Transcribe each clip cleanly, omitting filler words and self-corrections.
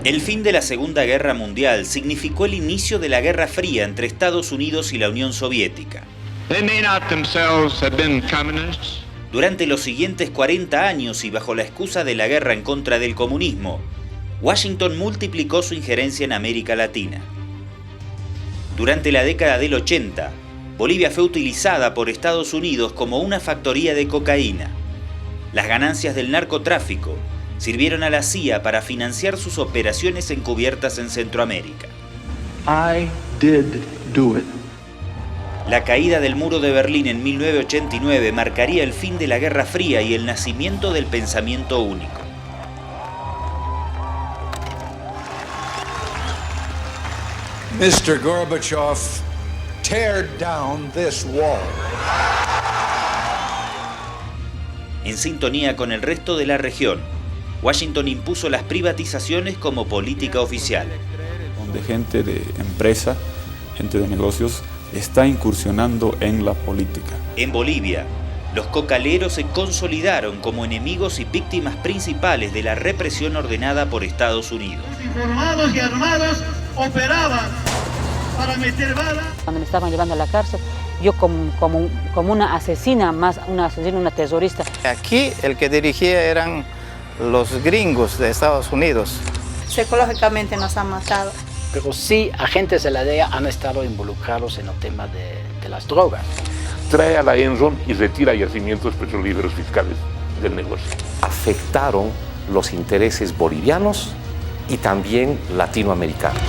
El fin de la Segunda Guerra Mundial significó el inicio de la Guerra Fría entre Estados Unidos y la Unión Soviética. Durante los siguientes 40 años y bajo la excusa de la guerra en contra del comunismo, Washington multiplicó su injerencia en América Latina. Durante la década del 80, Bolivia fue utilizada por Estados Unidos como una factoría de cocaína. Las ganancias del narcotráfico sirvieron a la CIA para financiar sus operaciones encubiertas en Centroamérica. I did do it. La caída del muro de Berlín en 1989 marcaría el fin de la Guerra Fría y el nacimiento del pensamiento único. Mr. Gorbachev, tear down this wall. En sintonía con el resto de la región, Washington impuso las privatizaciones como política oficial. Donde gente de empresa, gente de negocios, está incursionando en la política. En Bolivia, los cocaleros se consolidaron como enemigos y víctimas principales de la represión ordenada por Estados Unidos. Informados y armados operaban para meter balas. Cuando me estaban llevando a la cárcel, yo como una asesina, una terrorista. Aquí el que dirigía eran los gringos de Estados Unidos. Psicológicamente nos han matado. Pero sí, agentes de la DEA han estado involucrados en el tema de las drogas. Trae a la Enron y retira yacimientos petrolíferos fiscales del negocio. Afectaron los intereses bolivianos y también latinoamericanos.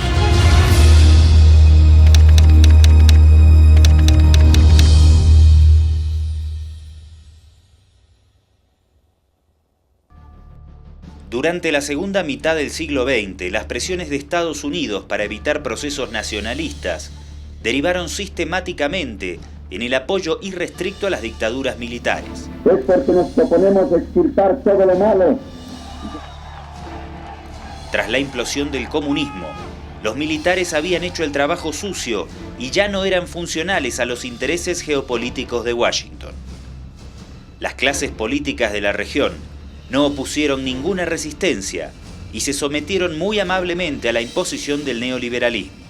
Durante la segunda mitad del siglo XX, las presiones de Estados Unidos para evitar procesos nacionalistas derivaron sistemáticamente en el apoyo irrestricto a las dictaduras militares. Es porque nos proponemos extirpar todo lo malo. Tras la implosión del comunismo, los militares habían hecho el trabajo sucio y ya no eran funcionales a los intereses geopolíticos de Washington. Las clases políticas de la región no opusieron ninguna resistencia y se sometieron muy amablemente a la imposición del neoliberalismo.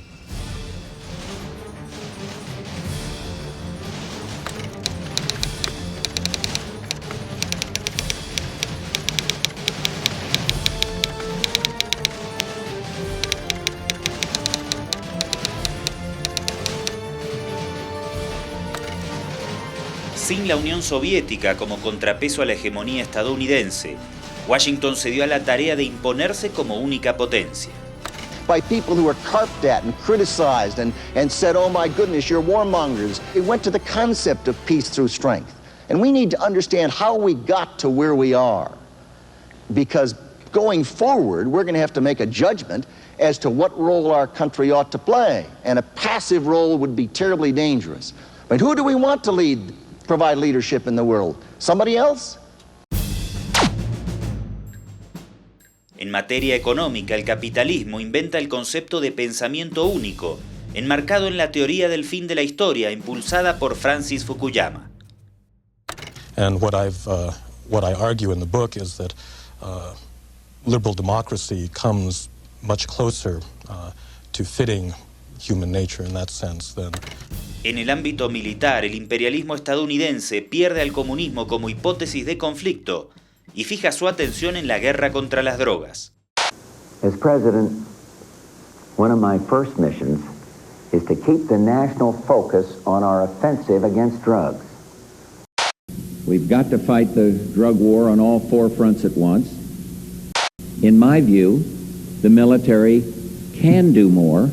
Sin la Unión Soviética como contrapeso a la hegemonía estadounidense, Washington se dio a la tarea de imponerse como única potencia. By people who were carped at and criticized and said, oh my goodness, you're warmongers. It went to the concept of peace through strength. And we need to understand how we got to where we are. Because going forward, we're going to have to make a judgment as to what role our country ought to play. And a passive role would be terribly dangerous. But who do we want to provide leadership in the world? Somebody else? En materia económica, el capitalismo inventa el concepto de pensamiento único, enmarcado en la teoría del fin de la historia, impulsada por Francis Fukuyama. And what I argue in the book is that liberal democracy comes much closer to fitting human nature in that sense than. En el ámbito militar, el imperialismo estadounidense pierde al comunismo como hipótesis de conflicto y fija su atención en la guerra contra las drogas. As president, one of my first missions is to keep the national focus on our offensive against drugs. We've got to fight the drug war on all four fronts at once. In my view, the military can do more.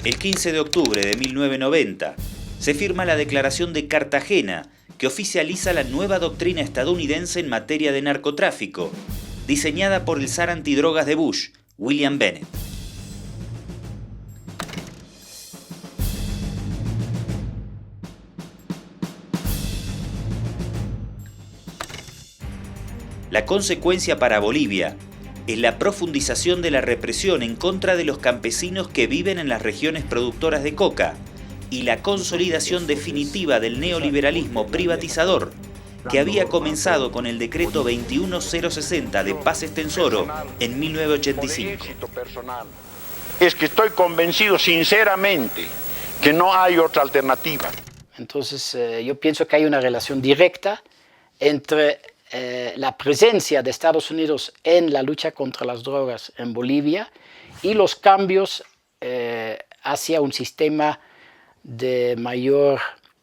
El 15 de octubre de 1990 se firma la Declaración de Cartagena, que oficializa la nueva doctrina estadounidense en materia de narcotráfico, diseñada por el zar antidrogas de Bush, William Bennett. La consecuencia para Bolivia es la profundización de la represión en contra de los campesinos que viven en las regiones productoras de coca y la consolidación definitiva del neoliberalismo privatizador que había comenzado con el decreto 21060 de Paz Estenssoro en 1985. Es que estoy convencido sinceramente que no hay otra alternativa. Entonces yo pienso que hay una relación directa entre la presencia de Estados Unidos en la lucha contra las drogas en Bolivia y los cambios hacia un sistema de mayor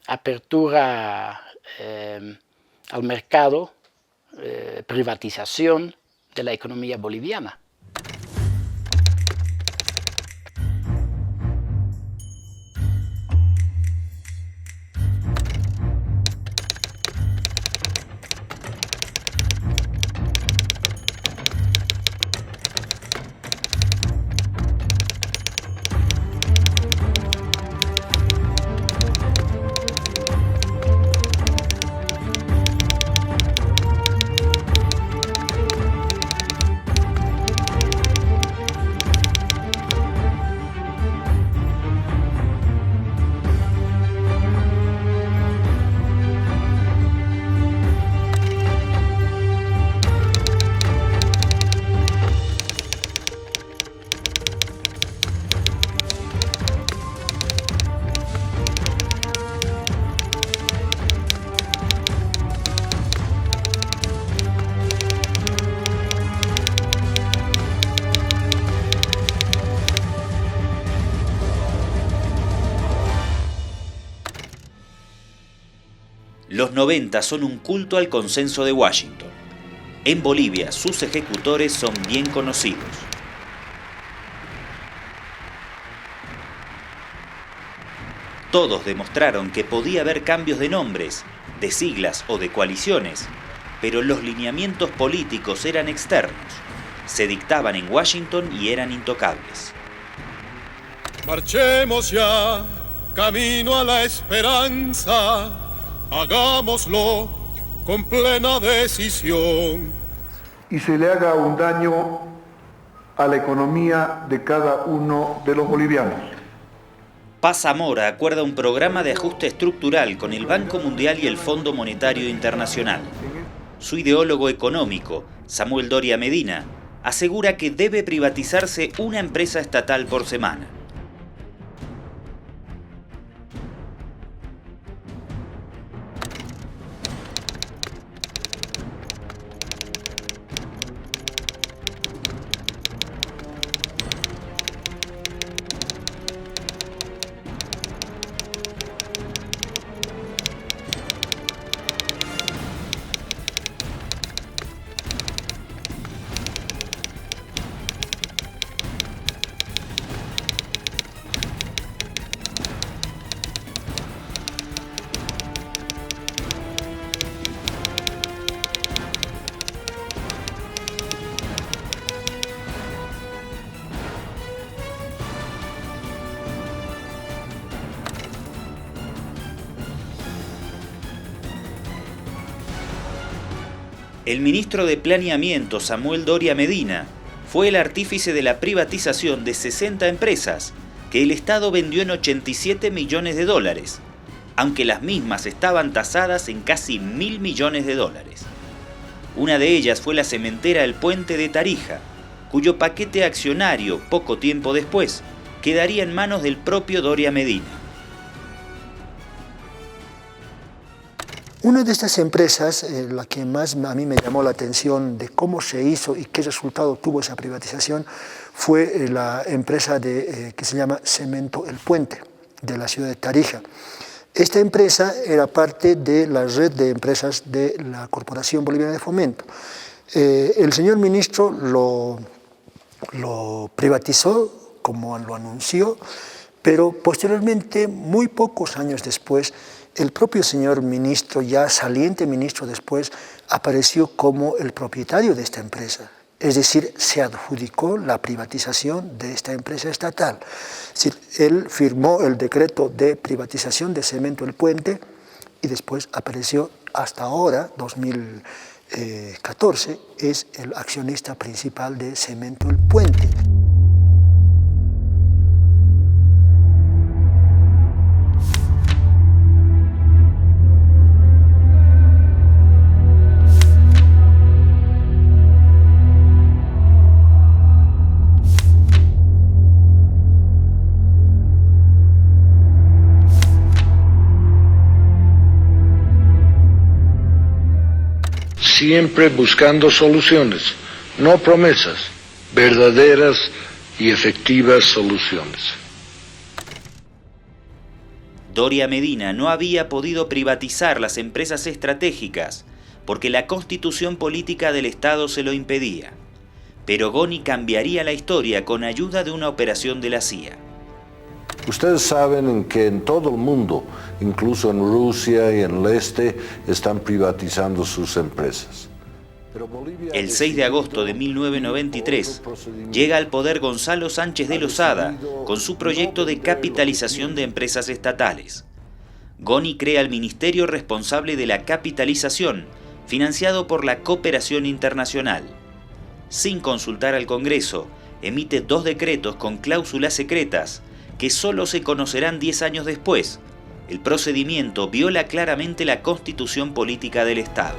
apertura al mercado, privatización de la economía boliviana. Los 90 son un culto al consenso de Washington. En Bolivia, sus ejecutores son bien conocidos. Todos demostraron que podía haber cambios de nombres, de siglas o de coaliciones, pero los lineamientos políticos eran externos, se dictaban en Washington y eran intocables. Marchemos ya, camino a la esperanza. Hagámoslo con plena decisión. Y se le haga un daño a la economía de cada uno de los bolivianos. Paz Zamora acuerda un programa de ajuste estructural con el Banco Mundial y el Fondo Monetario Internacional. Su ideólogo económico, Samuel Doria Medina, asegura que debe privatizarse una empresa estatal por semana. El ministro de Planeamiento, Samuel Doria Medina, fue el artífice de la privatización de 60 empresas que el Estado vendió en 87 millones de dólares, aunque las mismas estaban tasadas en casi 1.000 millones de dólares. Una de ellas fue la cementera El Puente de Tarija, cuyo paquete accionario, poco tiempo después, quedaría en manos del propio Doria Medina. Una de estas empresas, la que más a mí me llamó la atención de cómo se hizo y qué resultado tuvo esa privatización, fue la empresa que se llama Cemento El Puente, de la ciudad de Tarija. Esta empresa era parte de la red de empresas de la Corporación Boliviana de Fomento. El señor ministro lo privatizó, como lo anunció, pero posteriormente, muy pocos años después, el propio señor ministro, ya saliente ministro después, apareció como el propietario de esta empresa. Es decir, se adjudicó la privatización de esta empresa estatal. Es decir, él firmó el decreto de privatización de Cemento El Puente y después apareció hasta ahora, 2014, es el accionista principal de Cemento El Puente. siempre buscando soluciones, no promesas, verdaderas y efectivas soluciones. Doria Medina no había podido privatizar las empresas estratégicas porque la constitución política del Estado se lo impedía. Pero Goni cambiaría la historia con ayuda de una operación de la CIA. Ustedes saben que en todo el mundo, incluso en Rusia y en el este, están privatizando sus empresas. El 6 de agosto de 1993 llega al poder Gonzalo Sánchez de Lozada con su proyecto de capitalización de empresas estatales. Goni crea el ministerio responsable de la capitalización, financiado por la cooperación internacional. Sin consultar al Congreso, emite 2 decretos con cláusulas secretas que solo se conocerán 10 años después. El procedimiento viola claramente la constitución política del Estado.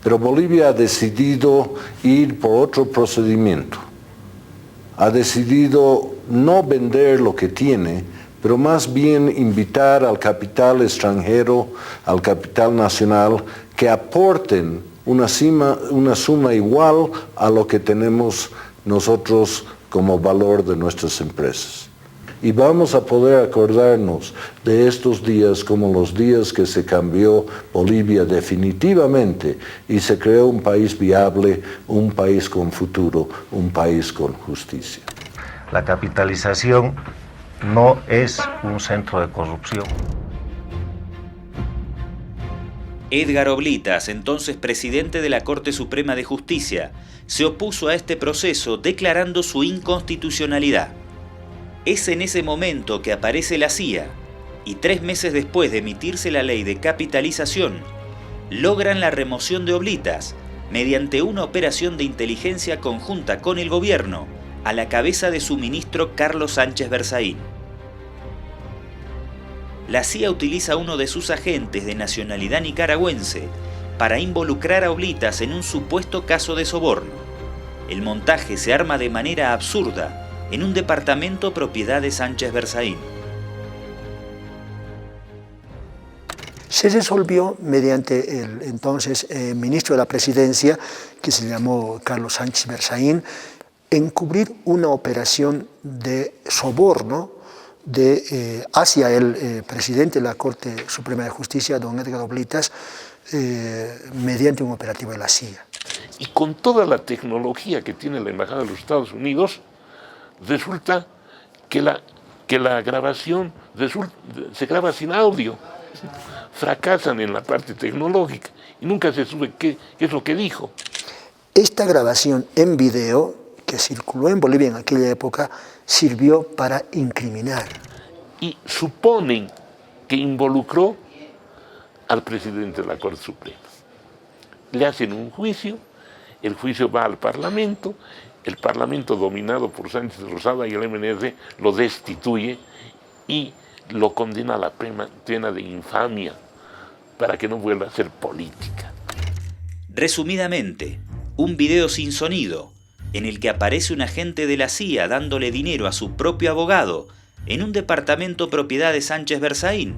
Pero Bolivia ha decidido ir por otro procedimiento. Ha decidido no vender lo que tiene, pero más bien invitar al capital extranjero, al capital nacional, que aporten una suma igual a lo que tenemos nosotros como valor de nuestras empresas. Y vamos a poder acordarnos de estos días como los días que se cambió Bolivia definitivamente y se creó un país viable, un país con futuro, un país con justicia. La capitalización no es un centro de corrupción. Edgar Oblitas, entonces presidente de la Corte Suprema de Justicia, se opuso a este proceso declarando su inconstitucionalidad. Es en ese momento que aparece la CIA y 3 meses después de emitirse la ley de capitalización, logran la remoción de Oblitas mediante una operación de inteligencia conjunta con el gobierno a la cabeza de su ministro Carlos Sánchez Berzaín. La CIA utiliza a uno de sus agentes de nacionalidad nicaragüense para involucrar a Oblitas en un supuesto caso de soborno. El montaje se arma de manera absurda en un departamento propiedad de Sánchez Berzaín. Se resolvió mediante el entonces ministro de la Presidencia, que se llamó Carlos Sánchez Berzaín, encubrir una operación de soborno hacia el presidente de la Corte Suprema de Justicia, don Edgar Oblitas, mediante un operativo de la CIA. Y con toda la tecnología que tiene la Embajada de los Estados Unidos, resulta que la grabación se graba sin audio. Fracasan en la parte tecnológica y nunca se sabe qué es lo que dijo. Esta grabación en video, que circuló en Bolivia en aquella época, sirvió para incriminar. Y suponen que involucró al presidente de la Corte Suprema. Le hacen un juicio, el juicio va al Parlamento, el Parlamento dominado por Sánchez de Lozada y el MNR lo destituye y lo condena a la pena de infamia para que no vuelva a ser política. Resumidamente, un video sin sonido en el que aparece un agente de la CIA dándole dinero a su propio abogado en un departamento propiedad de Sánchez Berzaín,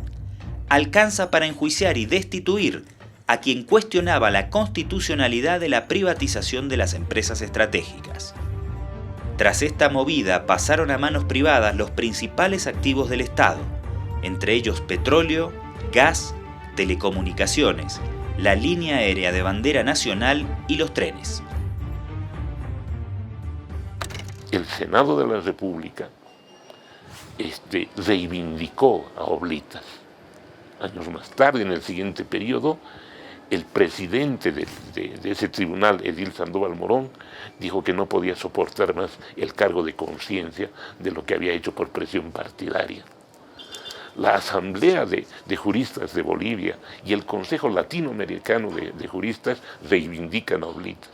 alcanza para enjuiciar y destituir a quien cuestionaba la constitucionalidad de la privatización de las empresas estratégicas. Tras esta movida pasaron a manos privadas los principales activos del Estado, entre ellos petróleo, gas, telecomunicaciones, la línea aérea de bandera nacional y los trenes. El Senado de la República reivindicó a Oblitas. Años más tarde, en el siguiente periodo, el presidente de ese tribunal, Edil Sandoval Morón, dijo que no podía soportar más el cargo de conciencia de lo que había hecho por presión partidaria. La Asamblea de Juristas de Bolivia y el Consejo Latinoamericano de Juristas reivindican a Oblitas.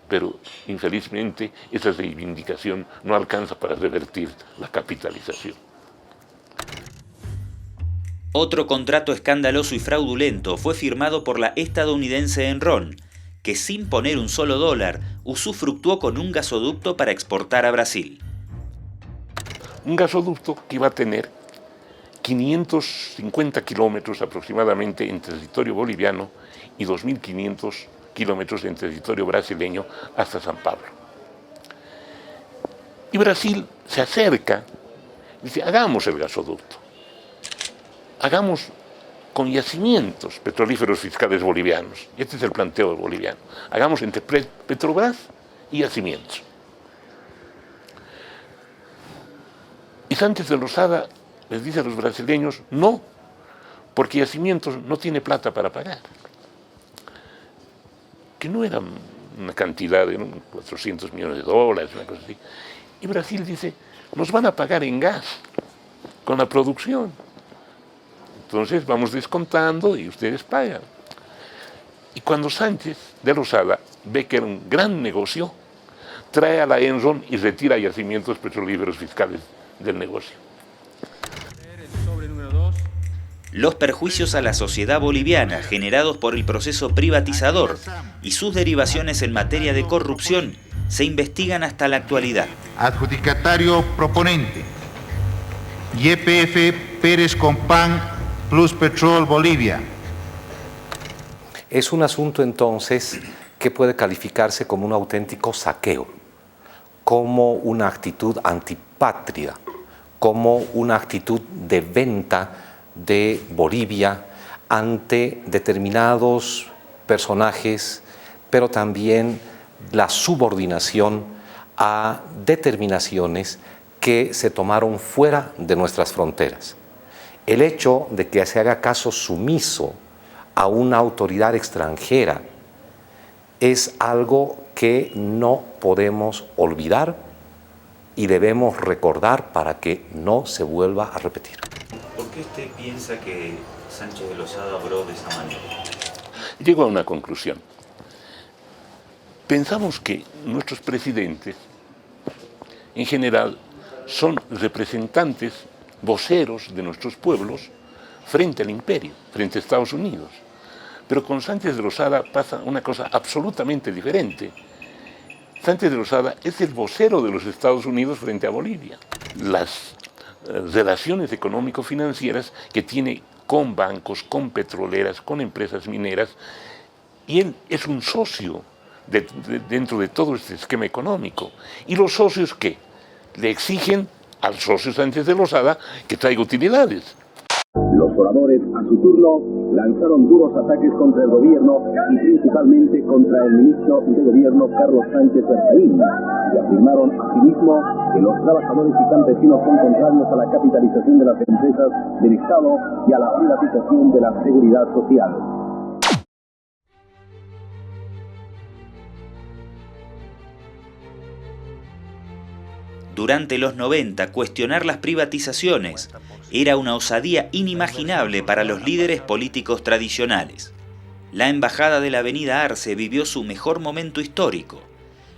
Pero, infelizmente, esa reivindicación no alcanza para revertir la capitalización. Otro contrato escandaloso y fraudulento fue firmado por la estadounidense Enron, que sin poner un solo dólar, usufructuó con un gasoducto para exportar a Brasil. Un gasoducto que iba a tener 550 kilómetros aproximadamente en territorio boliviano y 2.500 kilómetros en territorio brasileño hasta San Pablo. Y Brasil se acerca y dice, hagamos el gasoducto, hagamos con yacimientos petrolíferos fiscales bolivianos. Y este es el planteo boliviano. Hagamos entre Petrobras y yacimientos. Y Sánchez de Lozada les dice a los brasileños, no, porque yacimientos no tiene plata para pagar. Que no era una cantidad de 400 millones de dólares, una cosa así. Y Brasil dice, nos van a pagar en gas, con la producción. Entonces vamos descontando y ustedes pagan. Y cuando Sánchez de Lozada ve que era un gran negocio, trae a la Enron y retira yacimientos petrolíferos fiscales del negocio. Los perjuicios a la sociedad boliviana generados por el proceso privatizador y sus derivaciones en materia de corrupción se investigan hasta la actualidad. Adjudicatario proponente, YPF Pérez Compán Plus Petrol Bolivia. Es un asunto entonces que puede calificarse como un auténtico saqueo, como una actitud antipatria, como una actitud de venta de Bolivia ante determinados personajes, pero también la subordinación a determinaciones que se tomaron fuera de nuestras fronteras. El hecho de que se haga caso sumiso a una autoridad extranjera es algo que no podemos olvidar y debemos recordar para que no se vuelva a repetir. ¿Por qué usted piensa que Sánchez de Lozada obró de esa manera? Llego a una conclusión. Pensamos que nuestros presidentes, en general, son representantes, voceros de nuestros pueblos frente al imperio, frente a Estados Unidos. Pero con Sánchez de Lozada pasa una cosa absolutamente diferente. Sánchez de Lozada es el vocero de los Estados Unidos frente a Bolivia. Las relaciones económico-financieras que tiene con bancos, con petroleras, con empresas mineras, y él es un socio dentro de todo este esquema económico. ¿Y los socios qué? Le exigen al socio Sánchez de Lozada que traiga utilidades. Los oradores, a su turno, lanzaron duros ataques contra el gobierno y principalmente contra el ministro de Gobierno, Carlos Sánchez Berzaín, y afirmaron asimismo que los trabajadores y campesinos son contrarios a la capitalización de las empresas del Estado y a la privatización de la seguridad social. Durante los 90, cuestionar las privatizaciones era una osadía inimaginable para los líderes políticos tradicionales. La embajada de la Avenida Arce vivió su mejor momento histórico.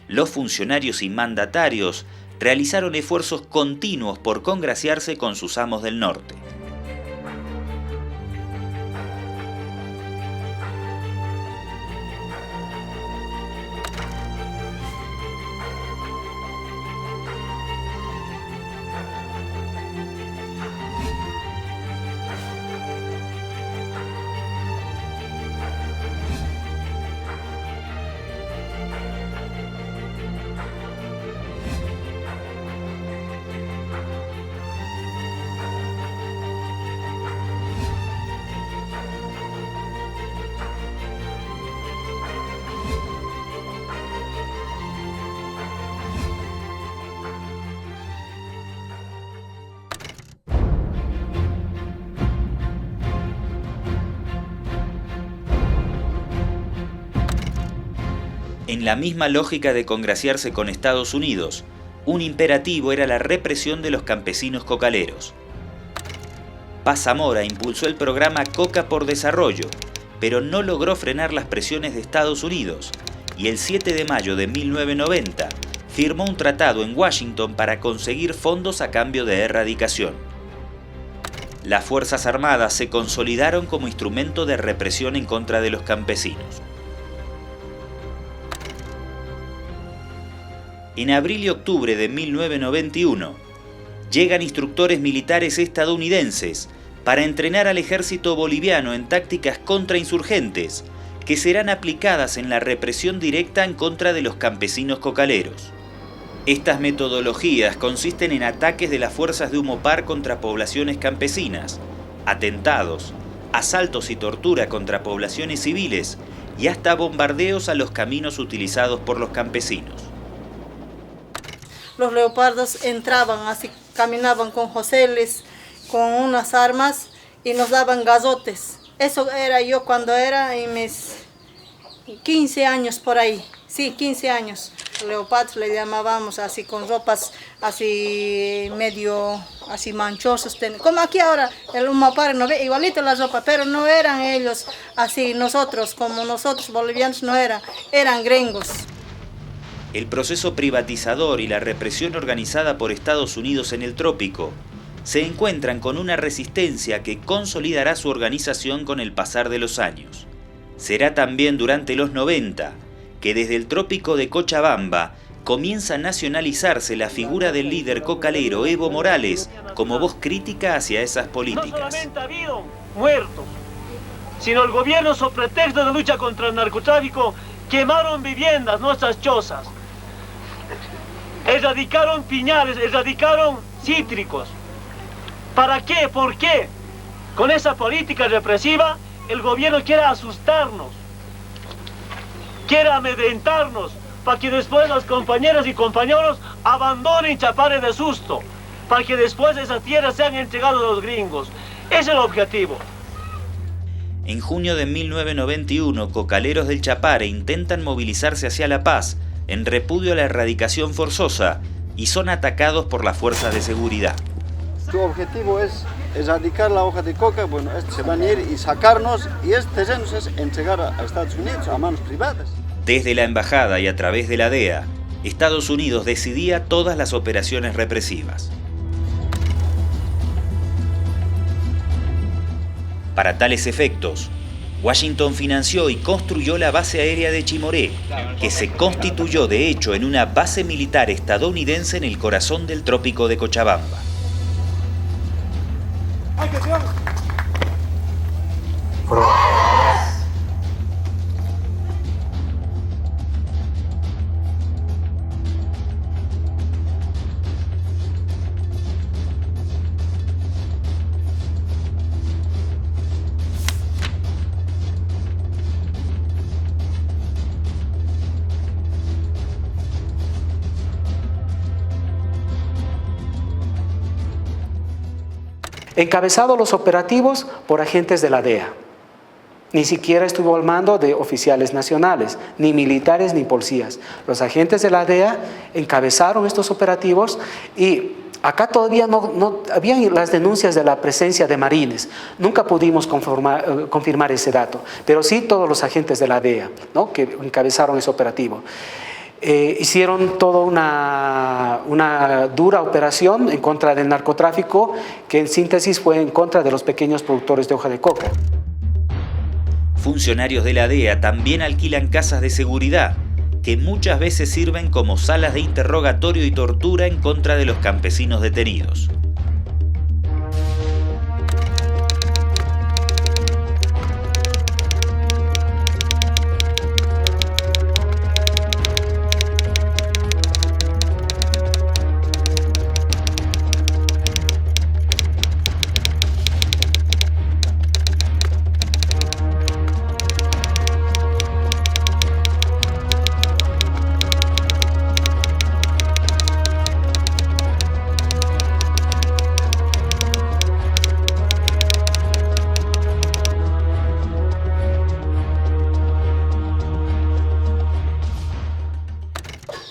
Los funcionarios y mandatarios realizaron esfuerzos continuos por congraciarse con sus amos del norte. En la misma lógica de congraciarse con Estados Unidos, un imperativo era la represión de los campesinos cocaleros. Paz Zamora impulsó el programa Coca por Desarrollo, pero no logró frenar las presiones de Estados Unidos, y el 7 de mayo de 1990 firmó un tratado en Washington para conseguir fondos a cambio de erradicación. Las Fuerzas Armadas se consolidaron como instrumento de represión en contra de los campesinos. En abril y octubre de 1991, llegan instructores militares estadounidenses para entrenar al ejército boliviano en tácticas contrainsurgentes que serán aplicadas en la represión directa en contra de los campesinos cocaleros. Estas metodologías consisten en ataques de las fuerzas de Humopar contra poblaciones campesinas, atentados, asaltos y tortura contra poblaciones civiles y hasta bombardeos a los caminos utilizados por los campesinos. Los leopardos entraban, así caminaban con joseles, con unas armas y nos daban gazotes. Eso era yo cuando era en mis 15 años por ahí. Sí, 15 años. Leopardos le llamábamos así, con ropas así medio así manchosos. Como aquí ahora el Humopar no ve igualito la ropa, pero no eran ellos así, nosotros, como nosotros bolivianos no eran gringos. El proceso privatizador y la represión organizada por Estados Unidos en el trópico se encuentran con una resistencia que consolidará su organización con el pasar de los años. Será también durante los 90 que desde el trópico de Cochabamba comienza a nacionalizarse la figura del líder cocalero Evo Morales como voz crítica hacia esas políticas. No solamente ha habido muertos, sino el gobierno, sobre pretexto de lucha contra el narcotráfico, quemaron viviendas, nuestras chozas, erradicaron piñales, erradicaron cítricos. ¿Para qué? ¿Por qué? Con esa política represiva, el gobierno quiere asustarnos, quiere amedrentarnos, para que después las compañeras y compañeros abandonen Chapare de susto, para que después esas tierras sean entregadas a los gringos. Ese es el objetivo. En junio de 1991, cocaleros del Chapare intentan movilizarse hacia La Paz en repudio a la erradicación forzosa y son atacados por las fuerzas de seguridad. Su objetivo es erradicar la hoja de coca, bueno, se van a ir y sacarnos, y este terreno es entregar a Estados Unidos a manos privadas. Desde la embajada y a través de la DEA, Estados Unidos decidía todas las operaciones represivas. Para tales efectos, Washington financió y construyó la base aérea de Chimoré, que se constituyó de hecho en una base militar estadounidense en el corazón del trópico de Cochabamba. Encabezado los operativos por agentes de la DEA. Ni siquiera estuvo al mando de oficiales nacionales, ni militares ni policías. Los agentes de la DEA encabezaron estos operativos y acá todavía no habían las denuncias de la presencia de marines. Nunca pudimos confirmar ese dato, pero sí todos los agentes de la DEA, ¿no?, que encabezaron ese operativo. Hicieron toda una dura operación en contra del narcotráfico, que en síntesis fue en contra de los pequeños productores de hoja de coca. Funcionarios de la DEA también alquilan casas de seguridad, que muchas veces sirven como salas de interrogatorio y tortura en contra de los campesinos detenidos.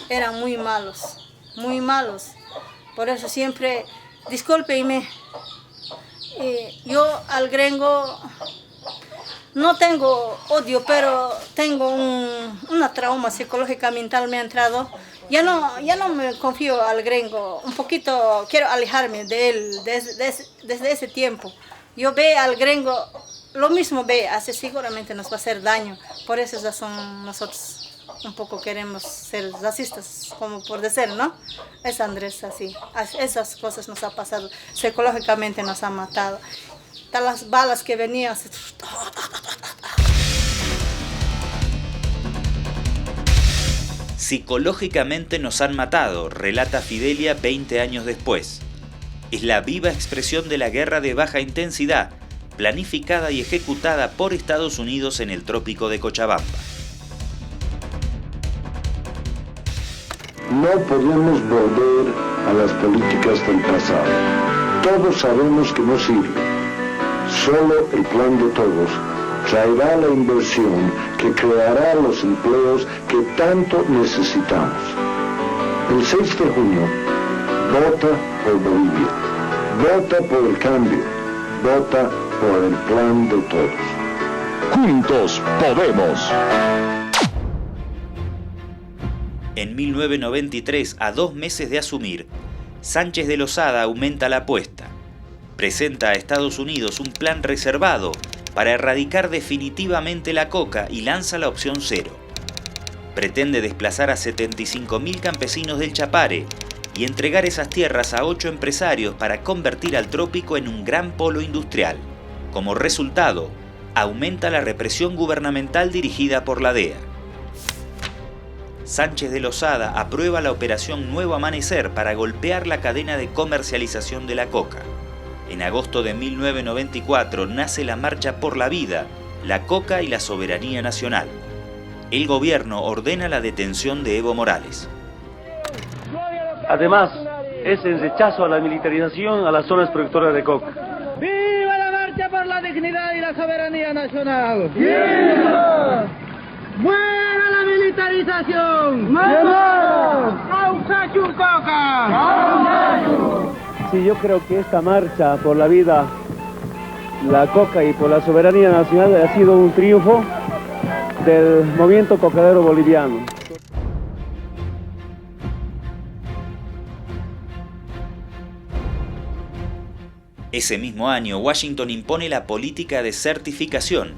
Eran muy malos. Por eso siempre, discúlpeme, yo al gringo no tengo odio, pero tengo una trauma psicológica mental me ha entrado. Ya no me confío al gringo, un poquito quiero alejarme de él desde ese tiempo. Yo veo al gringo, lo mismo ve, hace seguramente nos va a hacer daño. Por esa razón nosotros un poco queremos ser racistas, como por decir, ¿no? Es Andrés así. Esas cosas nos ha pasado. Psicológicamente nos ha matado. las balas que venían. Psicológicamente nos han matado, relata Fidelia 20 años después. Es la viva expresión de la guerra de baja intensidad, planificada y ejecutada por Estados Unidos en el trópico de Cochabamba. No podemos volver a las políticas del pasado. Todos sabemos que no sirve. Solo el plan de todos traerá la inversión que creará los empleos que tanto necesitamos. El 6 de junio, vota por Bolivia. Vota por el cambio. Vota por el plan de todos. Juntos podemos. En 1993, a 2 meses de asumir, Sánchez de Lozada aumenta la apuesta. Presenta a Estados Unidos un plan reservado para erradicar definitivamente la coca y lanza la opción 0. Pretende desplazar a 75.000 campesinos del Chapare y entregar esas tierras a 8 empresarios para convertir al trópico en un gran polo industrial. Como resultado, aumenta la represión gubernamental dirigida por la DEA. Sánchez de Lozada aprueba la operación Nuevo Amanecer para golpear la cadena de comercialización de la coca. En agosto de 1994 nace la Marcha por la Vida, la coca y la soberanía nacional. El gobierno ordena la detención de Evo Morales. Además, es el rechazo a la militarización a las zonas productoras de coca. ¡Viva la marcha por la dignidad y la soberanía nacional! ¡Viva! ¡Muera la militarización! ¡Viva! ¡Ausachu coca! Sí, yo creo que esta marcha por la vida, la coca y por la soberanía nacional ha sido un triunfo del movimiento cocalero boliviano. Ese mismo año, Washington impone la política de certificación,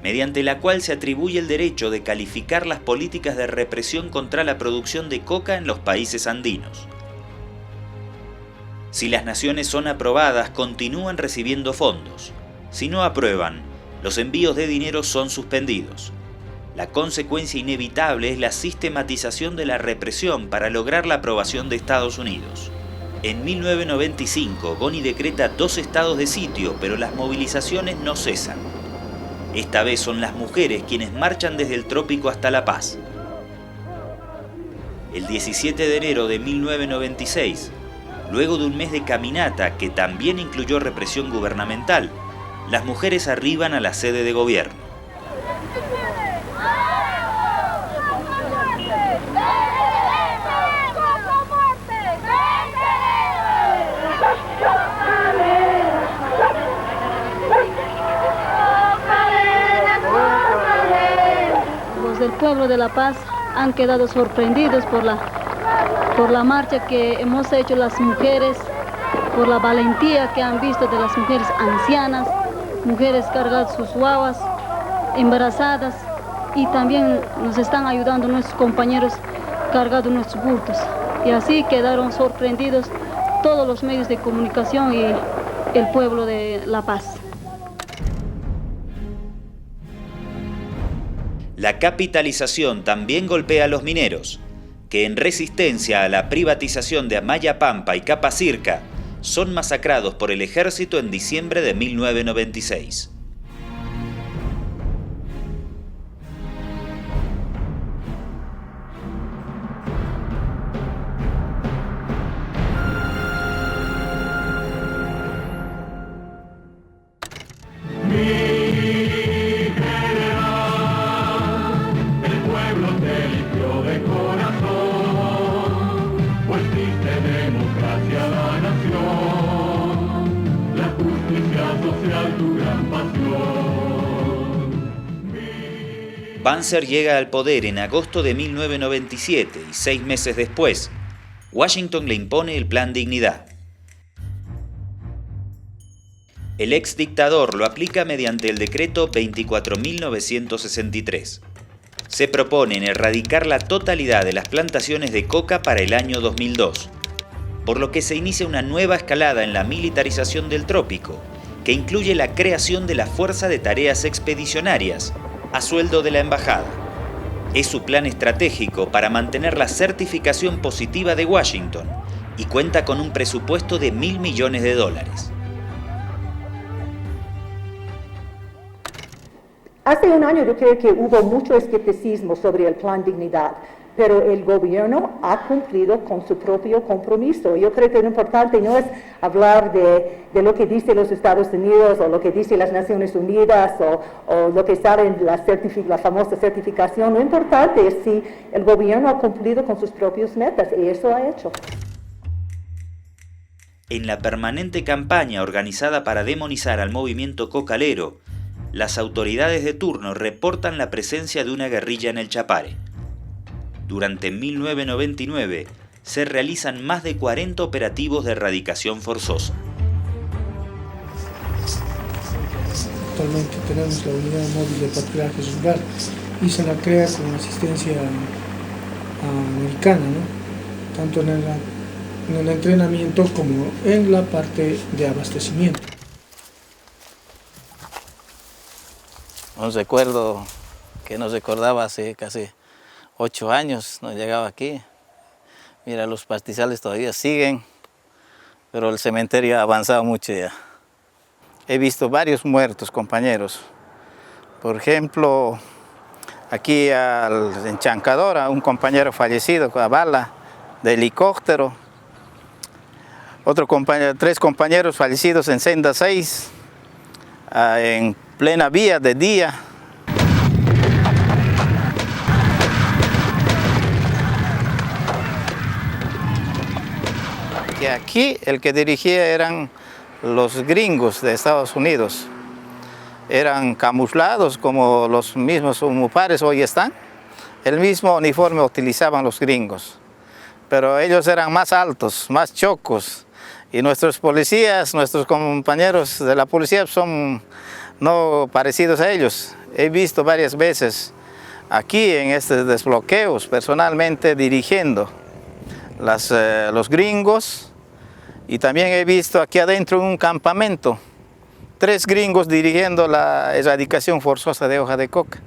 mediante la cual se atribuye el derecho de calificar las políticas de represión contra la producción de coca en los países andinos. Si las naciones son aprobadas, continúan recibiendo fondos. Si no aprueban, los envíos de dinero son suspendidos. La consecuencia inevitable es la sistematización de la represión para lograr la aprobación de Estados Unidos. En 1995, Boni decreta 2 estados de sitio, pero las movilizaciones no cesan. Esta vez son las mujeres quienes marchan desde el trópico hasta La Paz. El 17 de enero de 1996, luego de un mes de caminata que también incluyó represión gubernamental, las mujeres arriban a la sede de gobierno. Los del pueblo de La Paz han quedado sorprendidos por la marcha que hemos hecho las mujeres, por la valentía que han visto de las mujeres ancianas, mujeres cargadas sus guaguas, embarazadas, y también nos están ayudando nuestros compañeros cargados nuestros bultos. Y así quedaron sorprendidos todos los medios de comunicación y el pueblo de La Paz. La capitalización también golpea a los mineros, que en resistencia a la privatización de Amaya Pampa y Capacirca son masacrados por el ejército en diciembre de 1996. Banzer llega al poder en agosto de 1997 y 6 meses después, Washington le impone el Plan Dignidad. El ex dictador lo aplica mediante el decreto 24.963. Se proponen erradicar la totalidad de las plantaciones de coca para el año 2002, por lo que se inicia una nueva escalada en la militarización del trópico que incluye la creación de la Fuerza de Tareas Expedicionarias, a sueldo de la embajada. Es su plan estratégico para mantener la certificación positiva de Washington y cuenta con un presupuesto de $1.000 millones. Hace un año yo creo que hubo mucho escepticismo sobre el Plan Dignidad, pero el gobierno ha cumplido con su propio compromiso. Yo creo que lo importante no es hablar de lo que dicen los Estados Unidos o lo que dicen las Naciones Unidas o lo que sale en la famosa certificación. Lo importante es si el gobierno ha cumplido con sus propias metas, y eso ha hecho. En la permanente campaña organizada para demonizar al movimiento cocalero, las autoridades de turno reportan la presencia de una guerrilla en el Chapare. Durante 1999 se realizan más de 40 operativos de erradicación forzosa. Actualmente tenemos la unidad móvil de patrullaje rural y se la crea con asistencia americana, ¿no? Tanto en el entrenamiento como en la parte de abastecimiento. Un recuerdo que nos recordaba hace casi 8 años, no llegaba aquí. Mira, los pastizales todavía siguen, pero el cementerio ha avanzado mucho ya. He visto varios muertos, compañeros. Por ejemplo, aquí en Chancadora, un compañero fallecido con la bala de helicóptero. Otro compañero, 3 compañeros fallecidos en Senda 6, en plena vía de día. Que aquí el que dirigía eran los gringos de Estados Unidos. Eran camuflados como los mismos mupares hoy están. El mismo uniforme utilizaban los gringos. Pero ellos eran más altos, más chocos. Y nuestros policías, nuestros compañeros de la policía son no parecidos a ellos. He visto varias veces aquí en estos desbloqueos, personalmente dirigiendo los gringos, y también he visto aquí adentro un campamento, 3 gringos dirigiendo la erradicación forzosa de hoja de coca.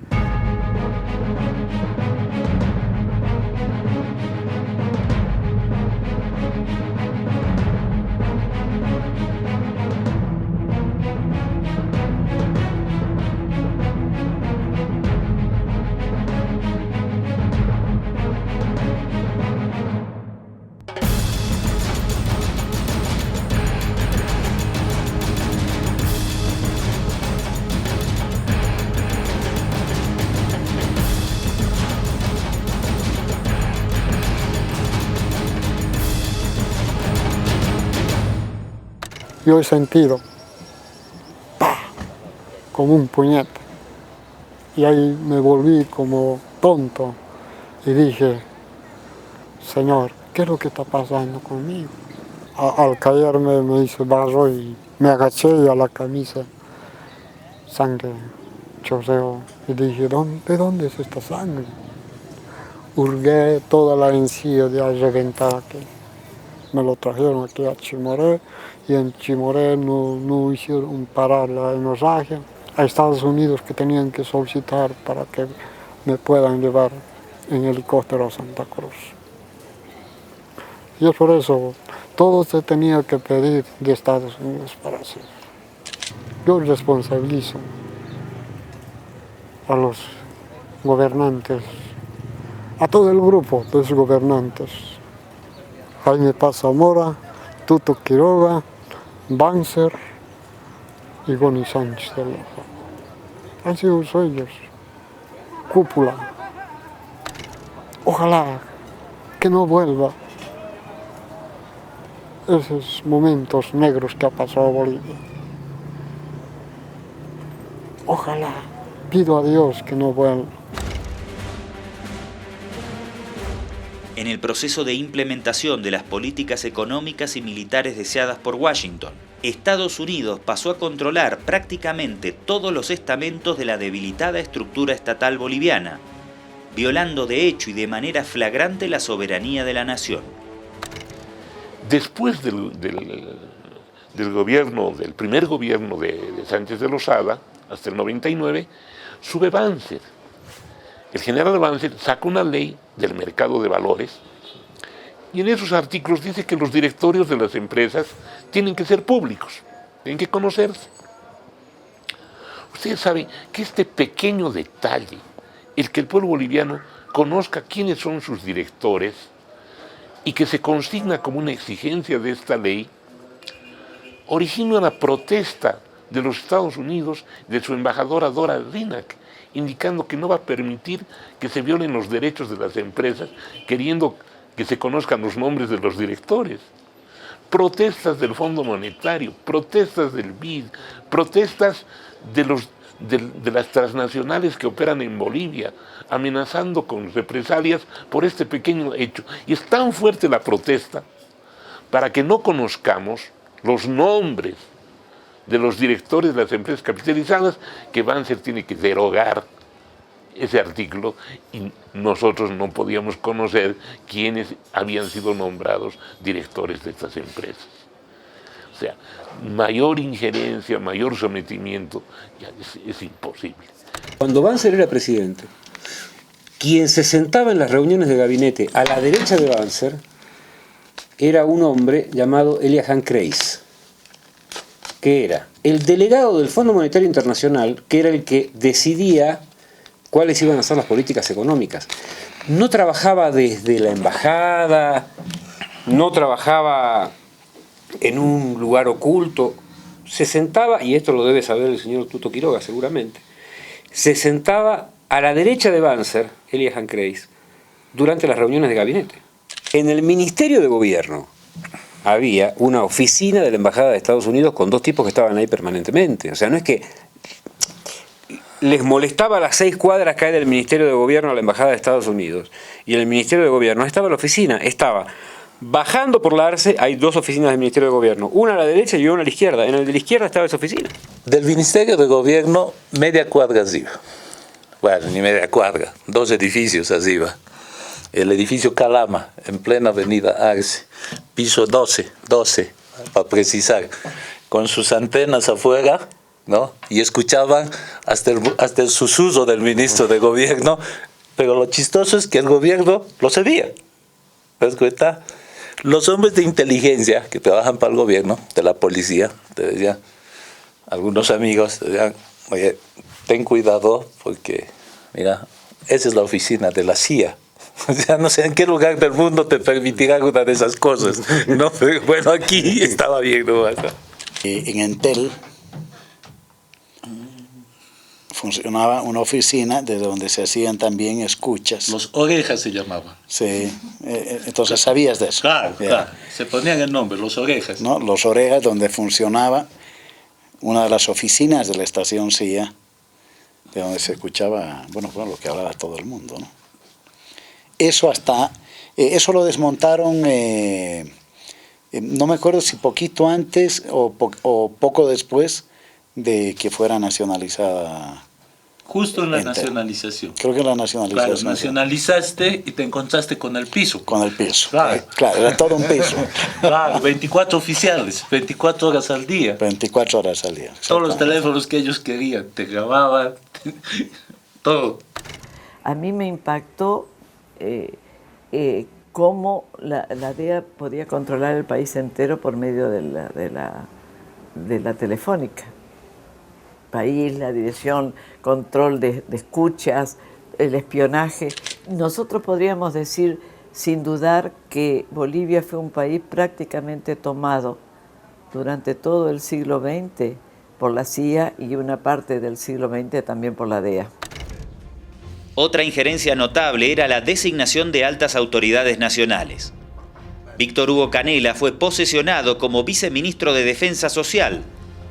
Yo he sentido, ¡pah!, como un puñete. Y ahí me volví como tonto y dije, Señor, ¿qué es lo que está pasando conmigo? Al caerme me hice barro y me agaché y a la camisa sangre chorreó. Y dije, ¿de dónde es esta sangre? Hurgué toda la encía de reventar aquí. Me lo trajeron aquí a Chimoré y en Chimoré no hicieron parar la hemorragia. A Estados Unidos que tenían que solicitar para que me puedan llevar en helicóptero a Santa Cruz. Y es por eso, todo se tenía que pedir de Estados Unidos para hacer. Yo responsabilizo a los gobernantes, a todo el grupo de los gobernantes. Jaime Paz Zamora, Tuto Quiroga, Banzer y Goni Sánchez de Loja. Han sido ellos, cúpula. Ojalá que no vuelva esos momentos negros que ha pasado Bolivia. Ojalá, pido a Dios que no vuelva. En el proceso de implementación de las políticas económicas y militares deseadas por Washington, Estados Unidos pasó a controlar prácticamente todos los estamentos de la debilitada estructura estatal boliviana, violando de hecho y de manera flagrante la soberanía de la nación. Después de del primer gobierno de Sánchez de Losada, hasta el 99, sube Banzer. El general Banzer saca una ley del mercado de valores y en esos artículos dice que los directorios de las empresas tienen que ser públicos, tienen que conocerse. Ustedes saben que este pequeño detalle, el que el pueblo boliviano conozca quiénes son sus directores y que se consigna como una exigencia de esta ley, origina la protesta de los Estados Unidos, de su embajadora Dora Rinac, indicando que no va a permitir que se violen los derechos de las empresas, queriendo que se conozcan los nombres de los directores. Protestas del Fondo Monetario, protestas del BID, protestas de las transnacionales que operan en Bolivia, amenazando con represalias por este pequeño hecho. Y es tan fuerte la protesta para que no conozcamos los nombres de los directores de las empresas capitalizadas que Banzer tiene que derogar ese artículo y nosotros no podíamos conocer quiénes habían sido nombrados directores de estas empresas. O sea, mayor injerencia, mayor sometimiento, ya es imposible. Cuando Banzer era presidente, quien se sentaba en las reuniones de gabinete a la derecha de Banzer era un hombre llamado Eliahan Kreis, que era el delegado del Fondo Monetario Internacional, que era el que decidía cuáles iban a ser las políticas económicas. No trabajaba desde la embajada, no trabajaba en un lugar oculto, se sentaba, y esto lo debe saber el señor Tuto Quiroga seguramente, se sentaba a la derecha de Banzer, Eliahan Kreis, durante las reuniones de gabinete. En el Ministerio de Gobierno había una oficina de la Embajada de Estados Unidos con dos tipos que estaban ahí permanentemente. O sea, no es que les molestaba a las 6 cuadras caer del Ministerio de Gobierno a la Embajada de Estados Unidos. Y en el Ministerio de Gobierno estaba la oficina, estaba bajando por la Arce, hay dos oficinas del Ministerio de Gobierno, una a la derecha y una a la izquierda. En el de la izquierda estaba esa oficina. Del Ministerio de Gobierno, media cuadra arriba. Bueno, ni media cuadra, 2 edificios arriba. El edificio Calama, en plena avenida Arce, piso 12, para precisar, con sus antenas afuera, ¿no? Y escuchaban hasta el susurro del ministro de Gobierno, pero lo chistoso es que el gobierno lo sabía. ¿Te das cuenta? Los hombres de inteligencia que trabajan para el gobierno, de la policía, te decían, algunos amigos, te decían, oye, ten cuidado porque, mira, esa es la oficina de la CIA. O sea, no sé en qué lugar del mundo te permitirán una de esas cosas, ¿no? Pero bueno, aquí estaba bien, ¿no? En Entel funcionaba una oficina de donde se hacían también escuchas. Los orejas se llamaban. Sí, entonces sabías de eso. Claro, claro, se ponían el nombre, los orejas. ¿No? Los orejas, donde funcionaba una de las oficinas de la estación CIA, de donde se escuchaba, bueno, lo que hablaba todo el mundo, ¿no? Eso lo desmontaron, no me acuerdo si poquito antes o poco después de que fuera nacionalizada. Justo en la nacionalización. Creo que en la nacionalización. Claro, nacionalizaste y te encontraste con el piso. Con el piso, claro, era todo un piso. Claro, 24 oficiales, 24 horas al día. 24 horas al día. Todos los teléfonos que ellos querían, te grababan, todo. A mí me impactó cómo la DEA podía controlar el país entero por medio de la telefónica. País, la dirección, control de escuchas, el espionaje. Nosotros podríamos decir, sin dudar, que Bolivia fue un país prácticamente tomado durante todo el siglo XX por la CIA y una parte del siglo XX también por la DEA. Otra injerencia notable era la designación de altas autoridades nacionales. Víctor Hugo Canela fue posesionado como viceministro de Defensa Social,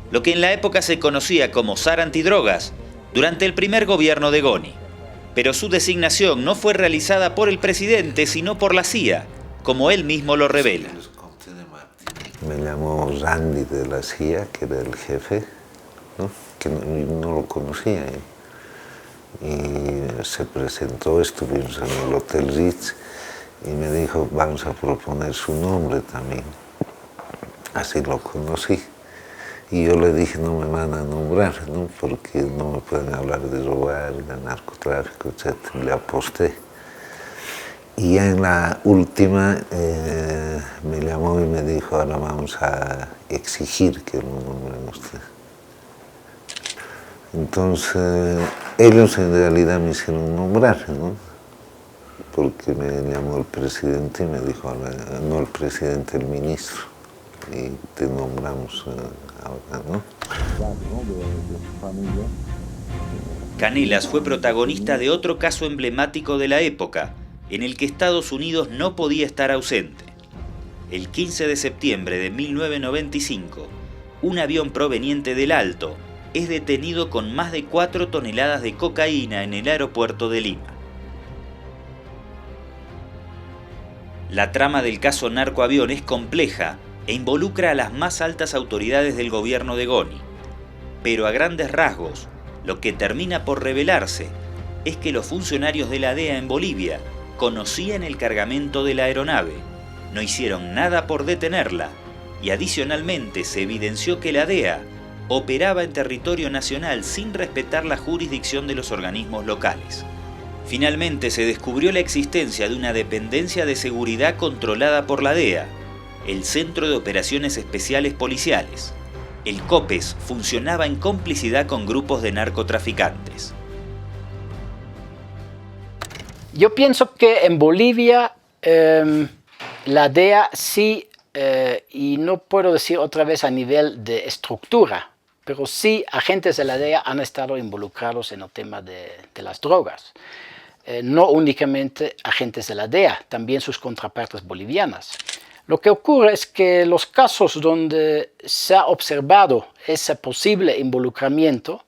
lo que en la época se conocía como SAR antidrogas, durante el primer gobierno de Goni. Pero su designación no fue realizada por el presidente, sino por la CIA, como él mismo lo revela. Me llamó Randy de la CIA, que era el jefe, ¿no? Que no lo conocía. Y se presentó, estuvimos en el Hotel Ritz y me dijo, vamos a proponer su nombre también. Así lo conocí. Y yo le dije, no me van a nombrar, ¿no? Porque no me pueden hablar de robar, de narcotráfico, etc. Le aposté. Y ya en la última me llamó y me dijo, ahora vamos a exigir que lo nombren usted. Entonces, ellos en realidad me hicieron nombrar, ¿no? Porque me llamó el presidente y me dijo, no el presidente, el ministro, y te nombramos ahora, ¿no? Canelas fue protagonista de otro caso emblemático de la época, en el que Estados Unidos no podía estar ausente. El 15 de septiembre de 1995, un avión proveniente del Alto es detenido con más de 4 toneladas de cocaína en el aeropuerto de Lima. La trama del caso Narcoavión es compleja e involucra a las más altas autoridades del gobierno de Goni. Pero a grandes rasgos, lo que termina por revelarse es que los funcionarios de la DEA en Bolivia conocían el cargamento de la aeronave, no hicieron nada por detenerla y adicionalmente se evidenció que la DEA operaba en territorio nacional sin respetar la jurisdicción de los organismos locales. Finalmente se descubrió la existencia de una dependencia de seguridad controlada por la DEA, el Centro de Operaciones Especiales Policiales. El COPES funcionaba en complicidad con grupos de narcotraficantes. Yo pienso que en Bolivia la DEA sí, y no puedo decir otra vez a nivel de estructura, pero sí agentes de la DEA han estado involucrados en el tema de las drogas. No únicamente agentes de la DEA, también sus contrapartes bolivianas. Lo que ocurre es que los casos donde se ha observado ese posible involucramiento,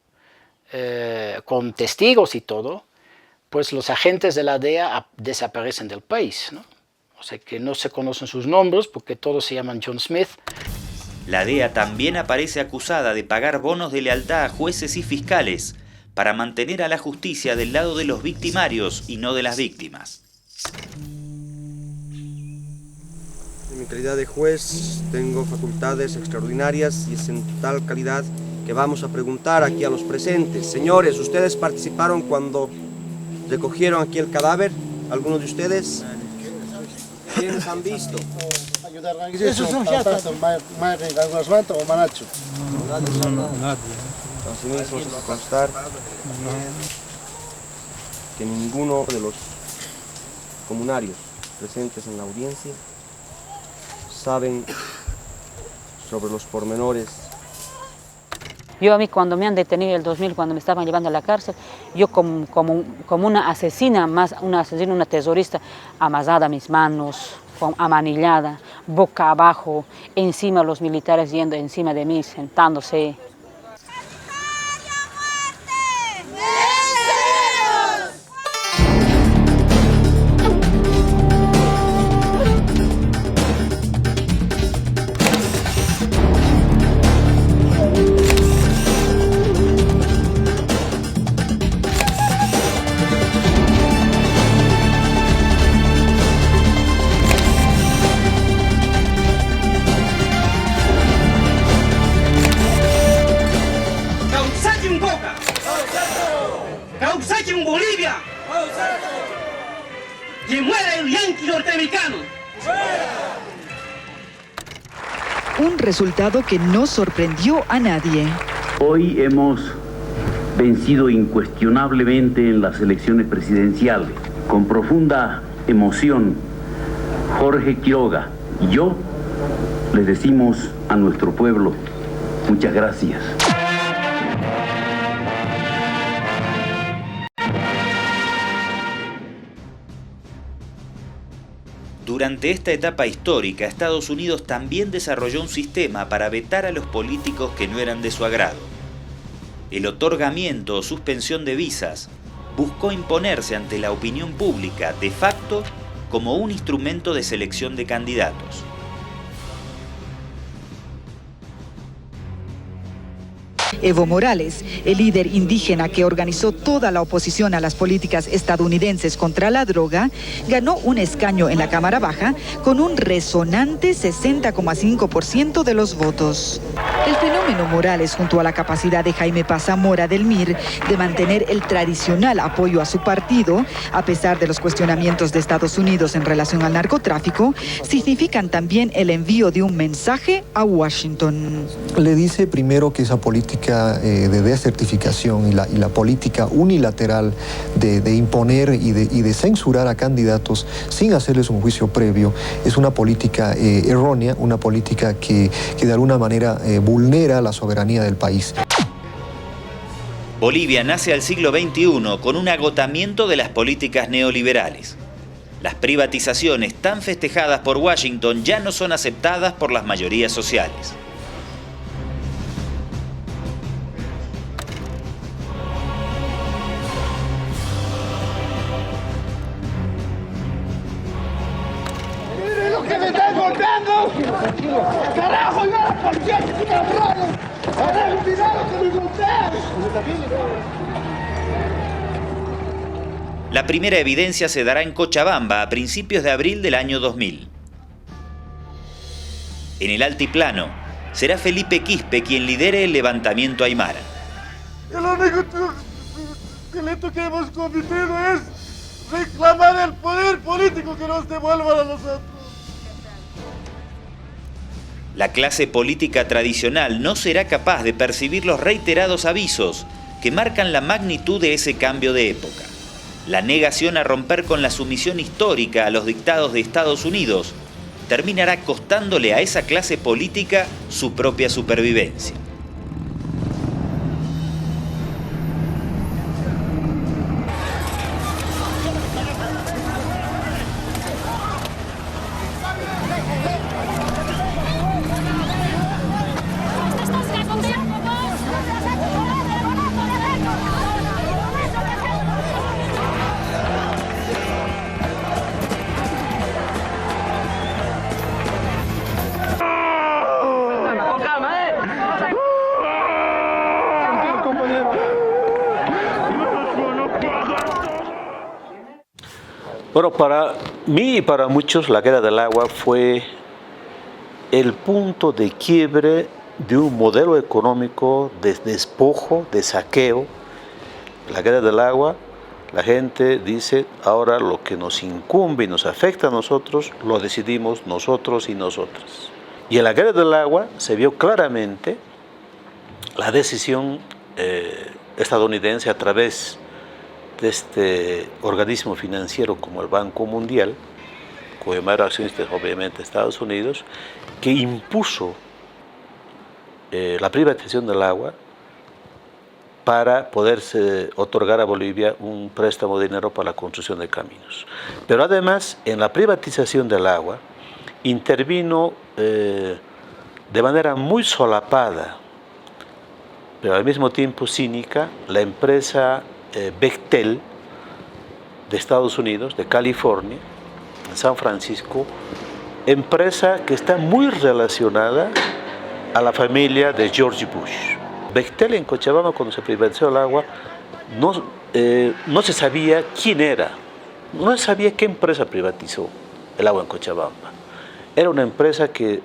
con testigos y todo, pues los agentes de la DEA desaparecen del país, ¿no? O sea que no se conocen sus nombres porque todos se llaman John Smith. La DEA también aparece acusada de pagar bonos de lealtad a jueces y fiscales para mantener a la justicia del lado de los victimarios y no de las víctimas. En mi calidad de juez tengo facultades extraordinarias y es en tal calidad que vamos a preguntar aquí a los presentes. Señores, ¿ustedes participaron cuando recogieron aquí el cadáver? ¿Algunos de ustedes? ¿Quiénes han visto? Esos son ya o Manacho. Asimismo, se va a constar que ninguno de los comunarios presentes en la audiencia saben sobre los pormenores. Yo a mí cuando me han detenido en el 2000, cuando me estaban llevando a la cárcel, yo como una asesina, una terrorista, amasada a mis manos, amanillada, boca abajo, encima los militares yendo encima de mí, sentándose. Bolivia! ¡Que muera el yanqui norteamericano! Un resultado que no sorprendió a nadie. Hoy hemos vencido incuestionablemente en las elecciones presidenciales. Con profunda emoción, Jorge Quiroga y yo les decimos a nuestro pueblo, muchas gracias. Durante esta etapa histórica, Estados Unidos también desarrolló un sistema para vetar a los políticos que no eran de su agrado. El otorgamiento o suspensión de visas buscó imponerse ante la opinión pública de facto como un instrumento de selección de candidatos. Evo Morales, el líder indígena que organizó toda la oposición a las políticas estadounidenses contra la droga, ganó un escaño en la Cámara Baja con un resonante 60,5% de los votos. El fenómeno Morales, junto a la capacidad de Jaime Paz Zamora del MIR de mantener el tradicional apoyo a su partido, a pesar de los cuestionamientos de Estados Unidos en relación al narcotráfico, significan también el envío de un mensaje a Washington. Le dice primero que esa política de desertificación y la política unilateral de imponer y de censurar a candidatos sin hacerles un juicio previo es una política errónea, una política que de alguna manera vulnera la soberanía del país. Bolivia nace al siglo XXI con un agotamiento de las políticas neoliberales. Las privatizaciones tan festejadas por Washington ya no son aceptadas por las mayorías sociales. ¡Miren lo que me están golpeando! ¡Carajo, yo la policía que se me agarraron! ¡Carajo, cuidado que me golpean! La primera evidencia se dará en Cochabamba a principios de abril del año 2000. En el altiplano, será Felipe Quispe quien lidere el levantamiento aymara. El único delito que hemos cometido es reclamar el poder político que nos devuelvan a nosotros. La clase política tradicional no será capaz de percibir los reiterados avisos que marcan la magnitud de ese cambio de época. La negación a romper con la sumisión histórica a los dictados de Estados Unidos terminará costándole a esa clase política su propia supervivencia. Bueno, para mí y para muchos la Guerra del Agua fue el punto de quiebre de un modelo económico de despojo, de saqueo. La Guerra del Agua, la gente dice, ahora lo que nos incumbe y nos afecta a nosotros, lo decidimos nosotros y nosotras. Y en la Guerra del Agua se vio claramente la decisión estadounidense a través de este organismo financiero como el Banco Mundial, cuyo mayor accionista es obviamente Estados Unidos, que impuso la privatización del agua para poderse otorgar a Bolivia un préstamo de dinero para la construcción de caminos. Pero además, en la privatización del agua, intervino de manera muy solapada, pero al mismo tiempo cínica, la empresa Bechtel de Estados Unidos, de California, en San Francisco, empresa que está muy relacionada a la familia de George Bush. Bechtel en Cochabamba, cuando se privatizó el agua, no se sabía quién era, no se sabía qué empresa privatizó el agua en Cochabamba. Era una empresa que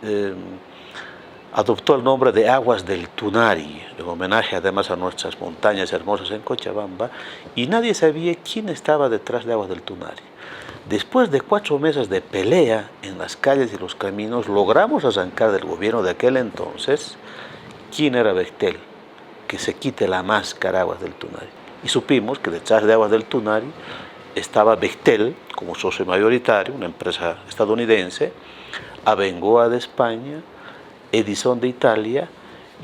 adoptó el nombre de Aguas del Tunari, en homenaje además a nuestras montañas hermosas en Cochabamba, y nadie sabía quién estaba detrás de Aguas del Tunari. Después de 4 meses de pelea en las calles y los caminos, logramos arrancar del gobierno de aquel entonces quién era Bechtel, que se quite la máscara Aguas del Tunari. Y supimos que detrás de Aguas del Tunari estaba Bechtel como socio mayoritario, una empresa estadounidense, Abengoa de España, Edison de Italia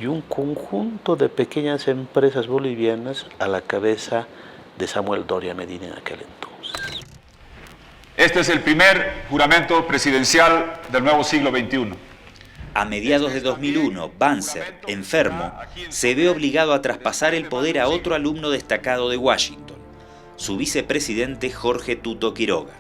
y un conjunto de pequeñas empresas bolivianas a la cabeza de Samuel Doria Medina en aquel entonces. Este es el primer juramento presidencial del nuevo siglo XXI. A mediados de 2001, Banzer, enfermo, se ve obligado a traspasar el poder a otro alumno destacado de Washington, su vicepresidente Jorge Tuto Quiroga.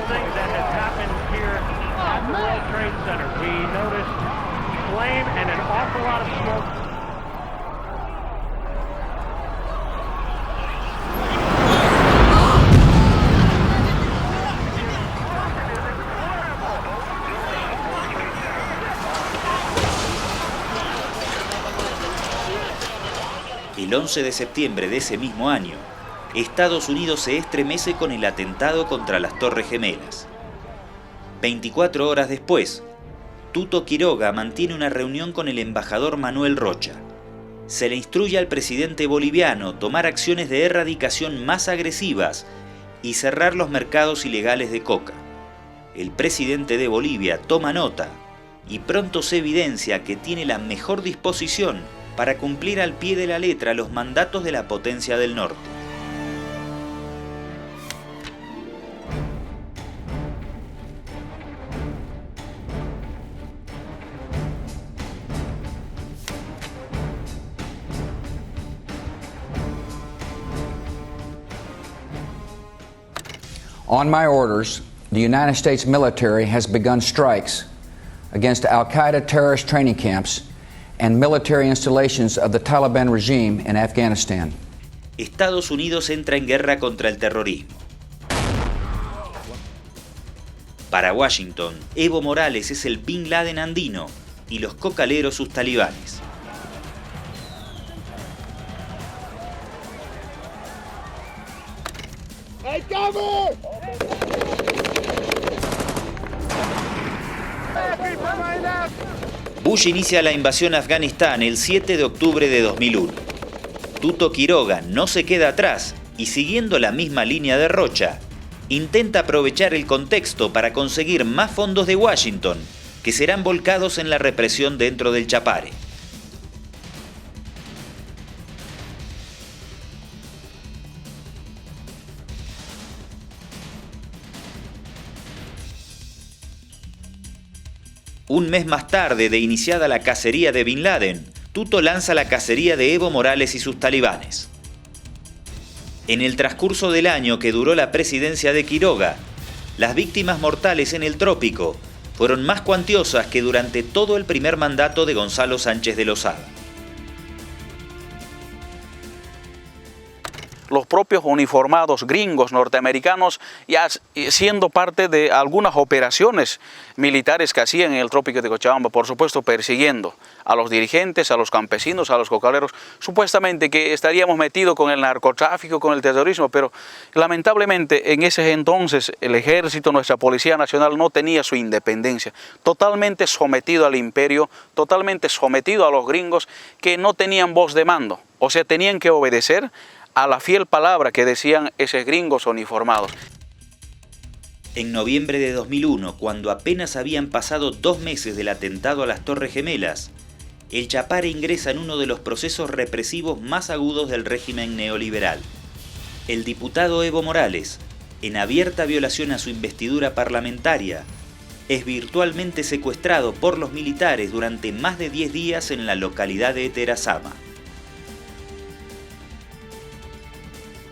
thing that has happened here at the World Trade Center. We noticed flame and an awful lot of smoke. El 11 de septiembre de ese mismo año, Estados Unidos se estremece con el atentado contra las Torres Gemelas. 24 horas después, Tuto Quiroga mantiene una reunión con el embajador Manuel Rocha. Se le instruye al presidente boliviano tomar acciones de erradicación más agresivas y cerrar los mercados ilegales de coca. El presidente de Bolivia toma nota y pronto se evidencia que tiene la mejor disposición para cumplir al pie de la letra los mandatos de la potencia del norte. On my orders, the United States military has begun strikes against Al-Qaeda terrorist training camps and military installations of the Taliban regime in Afghanistan. Estados Unidos entra en guerra contra el terrorismo. Para Washington, Evo Morales es el Bin Laden andino y los cocaleros sus talibanes. Bush inicia la invasión a Afganistán el 7 de octubre de 2001. Tuto Quiroga no se queda atrás y, siguiendo la misma línea de Rocha, intenta aprovechar el contexto para conseguir más fondos de Washington que serán volcados en la represión dentro del Chapare. Un mes más tarde de iniciada la cacería de Bin Laden, Tuto lanza la cacería de Evo Morales y sus talibanes. En el transcurso del año que duró la presidencia de Quiroga, las víctimas mortales en el trópico fueron más cuantiosas que durante todo el primer mandato de Gonzalo Sánchez de Lozada. Los propios uniformados gringos norteamericanos ya siendo parte de algunas operaciones militares que hacían en el trópico de Cochabamba, por supuesto persiguiendo a los dirigentes, a los campesinos, a los cocaleros, supuestamente que estaríamos metidos con el narcotráfico, con el terrorismo, pero lamentablemente en ese entonces el ejército, nuestra Policía Nacional no tenía su independencia, totalmente sometido al imperio, totalmente sometido a los gringos que no tenían voz de mando, o sea, tenían que obedecer a la fiel palabra que decían esos gringos uniformados. En noviembre de 2001, cuando apenas habían pasado 2 meses del atentado a las Torres Gemelas, el Chapare ingresa en uno de los procesos represivos más agudos del régimen neoliberal. El diputado Evo Morales, en abierta violación a su investidura parlamentaria, es virtualmente secuestrado por los militares durante más de 10 días en la localidad de Terazama.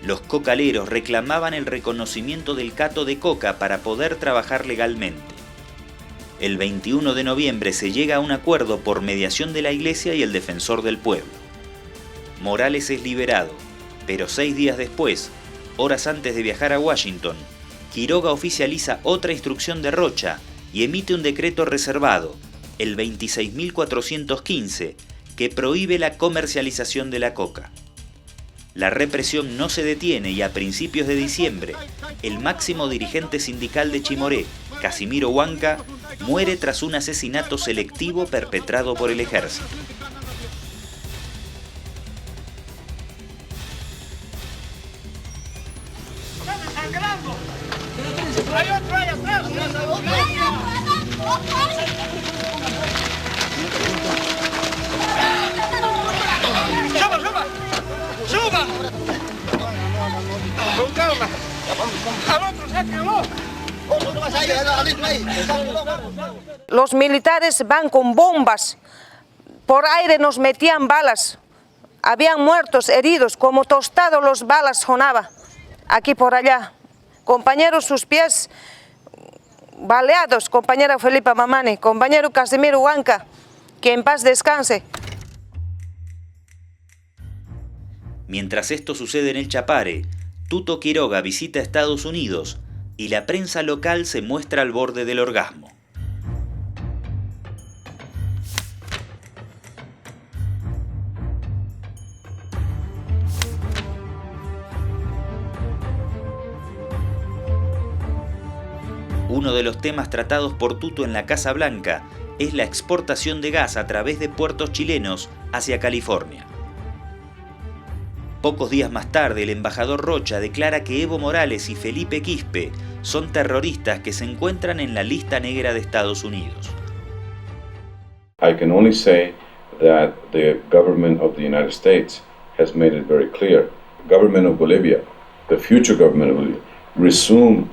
Los cocaleros reclamaban el reconocimiento del cato de coca para poder trabajar legalmente. El 21 de noviembre se llega a un acuerdo por mediación de la Iglesia y el Defensor del Pueblo. Morales es liberado, pero 6 días después, horas antes de viajar a Washington, Quiroga oficializa otra instrucción de Rocha y emite un decreto reservado, el 26.415, que prohíbe la comercialización de la coca. La represión no se detiene y a principios de diciembre, el máximo dirigente sindical de Chimoré, Casimiro Huanca, muere tras un asesinato selectivo perpetrado por el ejército. ¡Hay otro ahí atrás! ¡Suba, suba! ¡Suba! Con calma. ¡Al otro, sáquenlo! Los militares van con bombas. Por aire nos metían balas. Habían muertos, heridos, como tostados los balas sonaban. Aquí por allá. Compañeros, sus pies baleados, compañero Felipe Mamani, compañero Casimiro Huanca, que en paz descanse. Mientras esto sucede en el Chapare, Tuto Quiroga visita Estados Unidos y la prensa local se muestra al borde del orgasmo. Uno de los temas tratados por Tuto en la Casa Blanca es la exportación de gas a través de puertos chilenos hacia California. Pocos días más tarde, el embajador Rocha declara que Evo Morales y Felipe Quispe son terroristas que se encuentran en la lista negra de Estados Unidos. I can only say that the government of the United States has made it very clear. Government of Bolivia, the future government of Bolivia, resume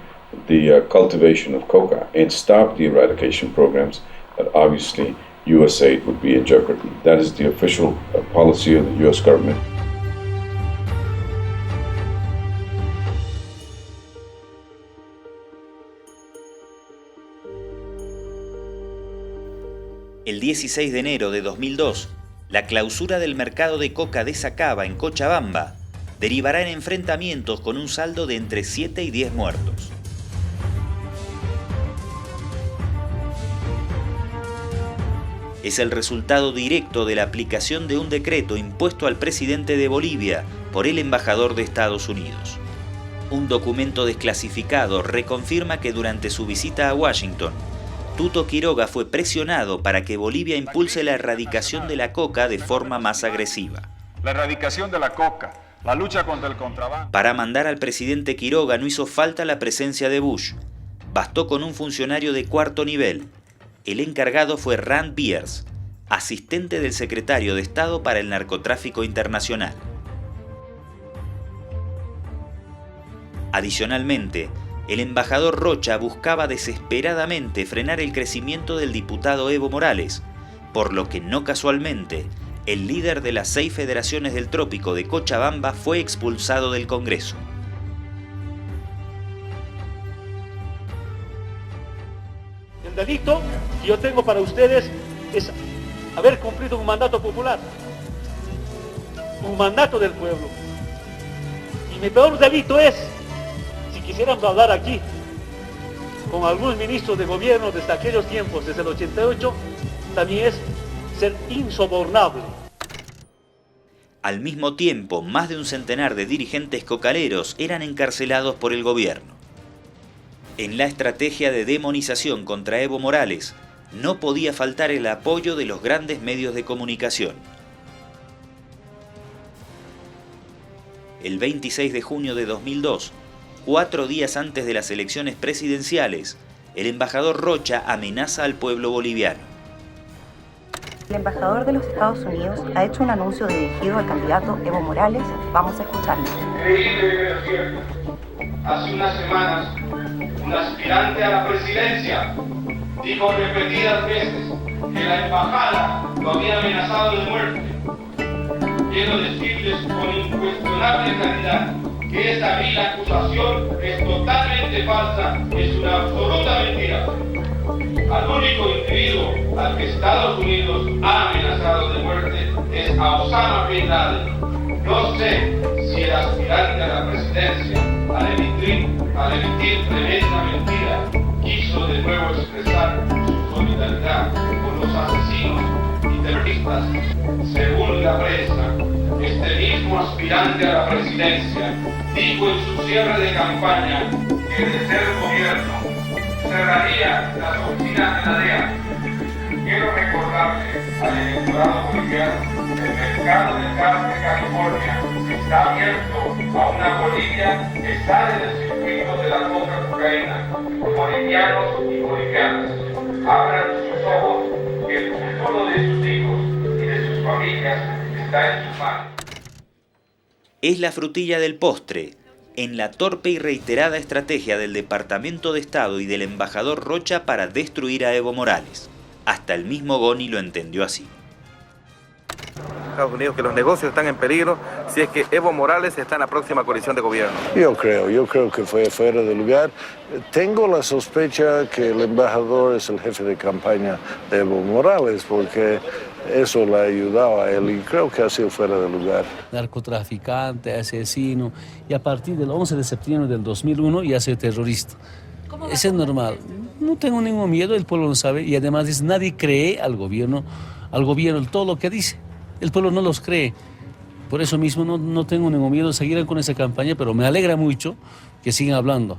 the cultivation of coca and stop the eradication programs, that obviously U.S. aid would be in jeopardy. That is the official policy of the U.S. government. El 16 de enero de 2002, la clausura del mercado de coca de Sacaba en Cochabamba derivará en enfrentamientos con un saldo de entre 7 y 10 muertos. Es el resultado directo de la aplicación de un decreto impuesto al presidente de Bolivia por el embajador de Estados Unidos. Un documento desclasificado reconfirma que durante su visita a Washington, Tuto Quiroga fue presionado para que Bolivia impulse la erradicación de la coca de forma más agresiva. La erradicación de la coca, la lucha contra el contrabando. Para mandar al presidente Quiroga no hizo falta la presencia de Bush. Bastó con un funcionario de cuarto nivel. El encargado fue Rand Beers, asistente del secretario de Estado para el Narcotráfico Internacional. Adicionalmente, el embajador Rocha buscaba desesperadamente frenar el crecimiento del diputado Evo Morales, por lo que no casualmente, el líder de las 6 federaciones del trópico de Cochabamba fue expulsado del Congreso. El delito que yo tengo para ustedes es haber cumplido un mandato popular, un mandato del pueblo. Y mi peor delito es, si quisiéramos hablar aquí con algunos ministros de gobierno desde aquellos tiempos, desde el 88, también es ser insobornable. Al mismo tiempo, más de un centenar de dirigentes cocaleros eran encarcelados por el gobierno. En la estrategia de demonización contra Evo Morales, no podía faltar el apoyo de los grandes medios de comunicación. El 26 de junio de 2002, 4 días antes de las elecciones presidenciales, el embajador Rocha amenaza al pueblo boliviano. El embajador de los Estados Unidos ha hecho un anuncio dirigido al candidato Evo Morales. Vamos a escucharlo. Hace unas semanas, un aspirante a la presidencia dijo repetidas veces que la embajada lo había amenazado de muerte. Quiero decirles con incuestionable claridad que esa vil acusación es totalmente falsa, es una absoluta mentira. Al único individuo al que Estados Unidos ha amenazado de muerte es a Osama Bin Laden. No sé si el aspirante a la presidencia, al emitir tremenda mentira, quiso de nuevo expresar su solidaridad con los asesinos y terroristas. Según la prensa, este mismo aspirante a la presidencia dijo en su cierre de campaña que de ser gobierno cerraría las oficinas de la DEA. Quiero recordarle al electorado boliviano que el mercado de gas de California está abierto a una Bolivia que sale del circuito de la cocaína. Bolivianos y bolivianas, abran sus ojos, que el futuro de sus hijos y de sus familias está en sus manos. Es la frutilla del postre, en la torpe y reiterada estrategia del Departamento de Estado y del embajador Rocha para destruir a Evo Morales. Hasta el mismo Goni lo entendió así. Estados Unidos que los negocios están en peligro si es que Evo Morales está en la próxima coalición de gobierno? Yo creo que fue fuera de lugar. Tengo la sospecha que el embajador es el jefe de campaña de Evo Morales, porque eso le ayudaba a él y creo que ha sido fuera de lugar. Narcotraficante, asesino, y a partir del 11 de septiembre del 2001 ya soy terrorista. Eso es normal. No tengo ningún miedo, el pueblo lo sabe, y además nadie cree al gobierno todo lo que dice. El pueblo no los cree. Por eso mismo no tengo ningún miedo de seguir con esa campaña, pero me alegra mucho que sigan hablando.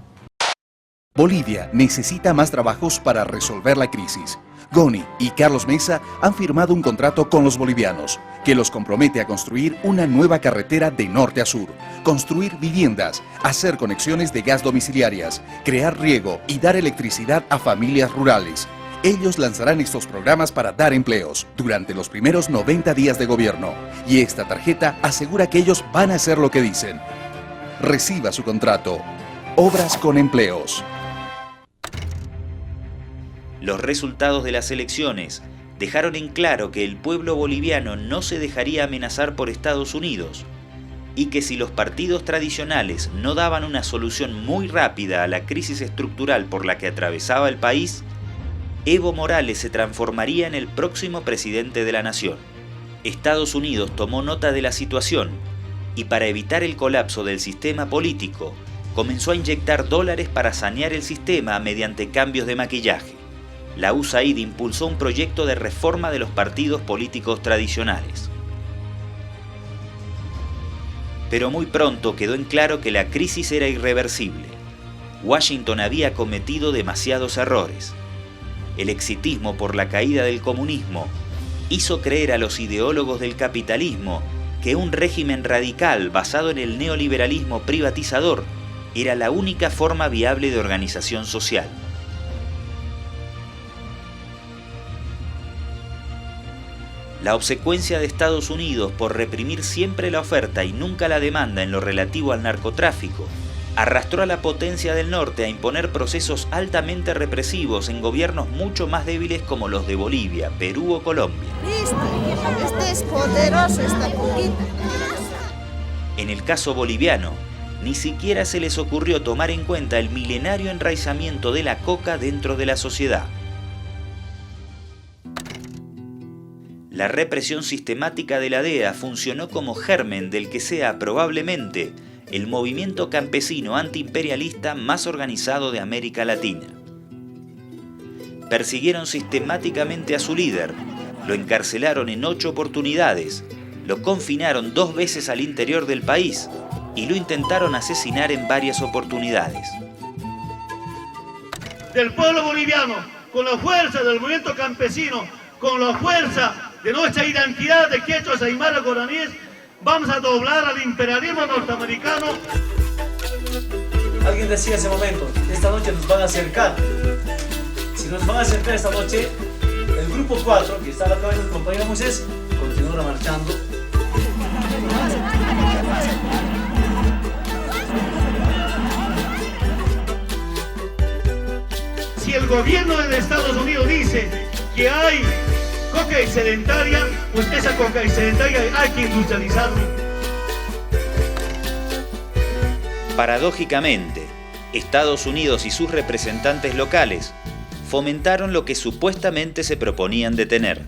Bolivia necesita más trabajos para resolver la crisis. Goni y Carlos Mesa han firmado un contrato con los bolivianos que los compromete a construir una nueva carretera de norte a sur, construir viviendas, hacer conexiones de gas domiciliarias, crear riego y dar electricidad a familias rurales. Ellos lanzarán estos programas para dar empleos durante los primeros 90 días de gobierno y esta tarjeta asegura que ellos van a hacer lo que dicen. Reciba su contrato. Obras con empleos. Los resultados de las elecciones dejaron en claro que el pueblo boliviano no se dejaría amenazar por Estados Unidos y que si los partidos tradicionales no daban una solución muy rápida a la crisis estructural por la que atravesaba el país, Evo Morales se transformaría en el próximo presidente de la nación. Estados Unidos tomó nota de la situación y para evitar el colapso del sistema político, comenzó a inyectar dólares para sanear el sistema mediante cambios de maquillaje. La USAID impulsó un proyecto de reforma de los partidos políticos tradicionales. Pero muy pronto quedó en claro que la crisis era irreversible. Washington había cometido demasiados errores. El exitismo por la caída del comunismo hizo creer a los ideólogos del capitalismo que un régimen radical basado en el neoliberalismo privatizador era la única forma viable de organización social. La obsecuencia de Estados Unidos por reprimir siempre la oferta y nunca la demanda en lo relativo al narcotráfico arrastró a la potencia del norte a imponer procesos altamente represivos en gobiernos mucho más débiles como los de Bolivia, Perú o Colombia. Este es poderoso, esta poquita. En el caso boliviano, ni siquiera se les ocurrió tomar en cuenta el milenario enraizamiento de la coca dentro de la sociedad. La represión sistemática de la DEA funcionó como germen del que sea probablemente el movimiento campesino antiimperialista más organizado de América Latina. Persiguieron sistemáticamente a su líder, lo encarcelaron en 8 oportunidades, lo confinaron 2 veces al interior del país y lo intentaron asesinar en varias oportunidades. Del pueblo boliviano, con la fuerza del movimiento campesino, con la fuerza de nuestra identidad de quechos, aymaras, guaraníes, vamos a doblar al imperialismo norteamericano. Alguien decía en ese momento, esta noche nos van a acercar. Si nos van a acercar esta noche, el grupo 4, que está a la cabeza del compañero Moisés, continuará marchando. Si el gobierno de Estados Unidos dice que hay coca excedentaria, pues esa coca excedentaria hay que industrializarla. Paradójicamente, Estados Unidos y sus representantes locales fomentaron lo que supuestamente se proponían detener.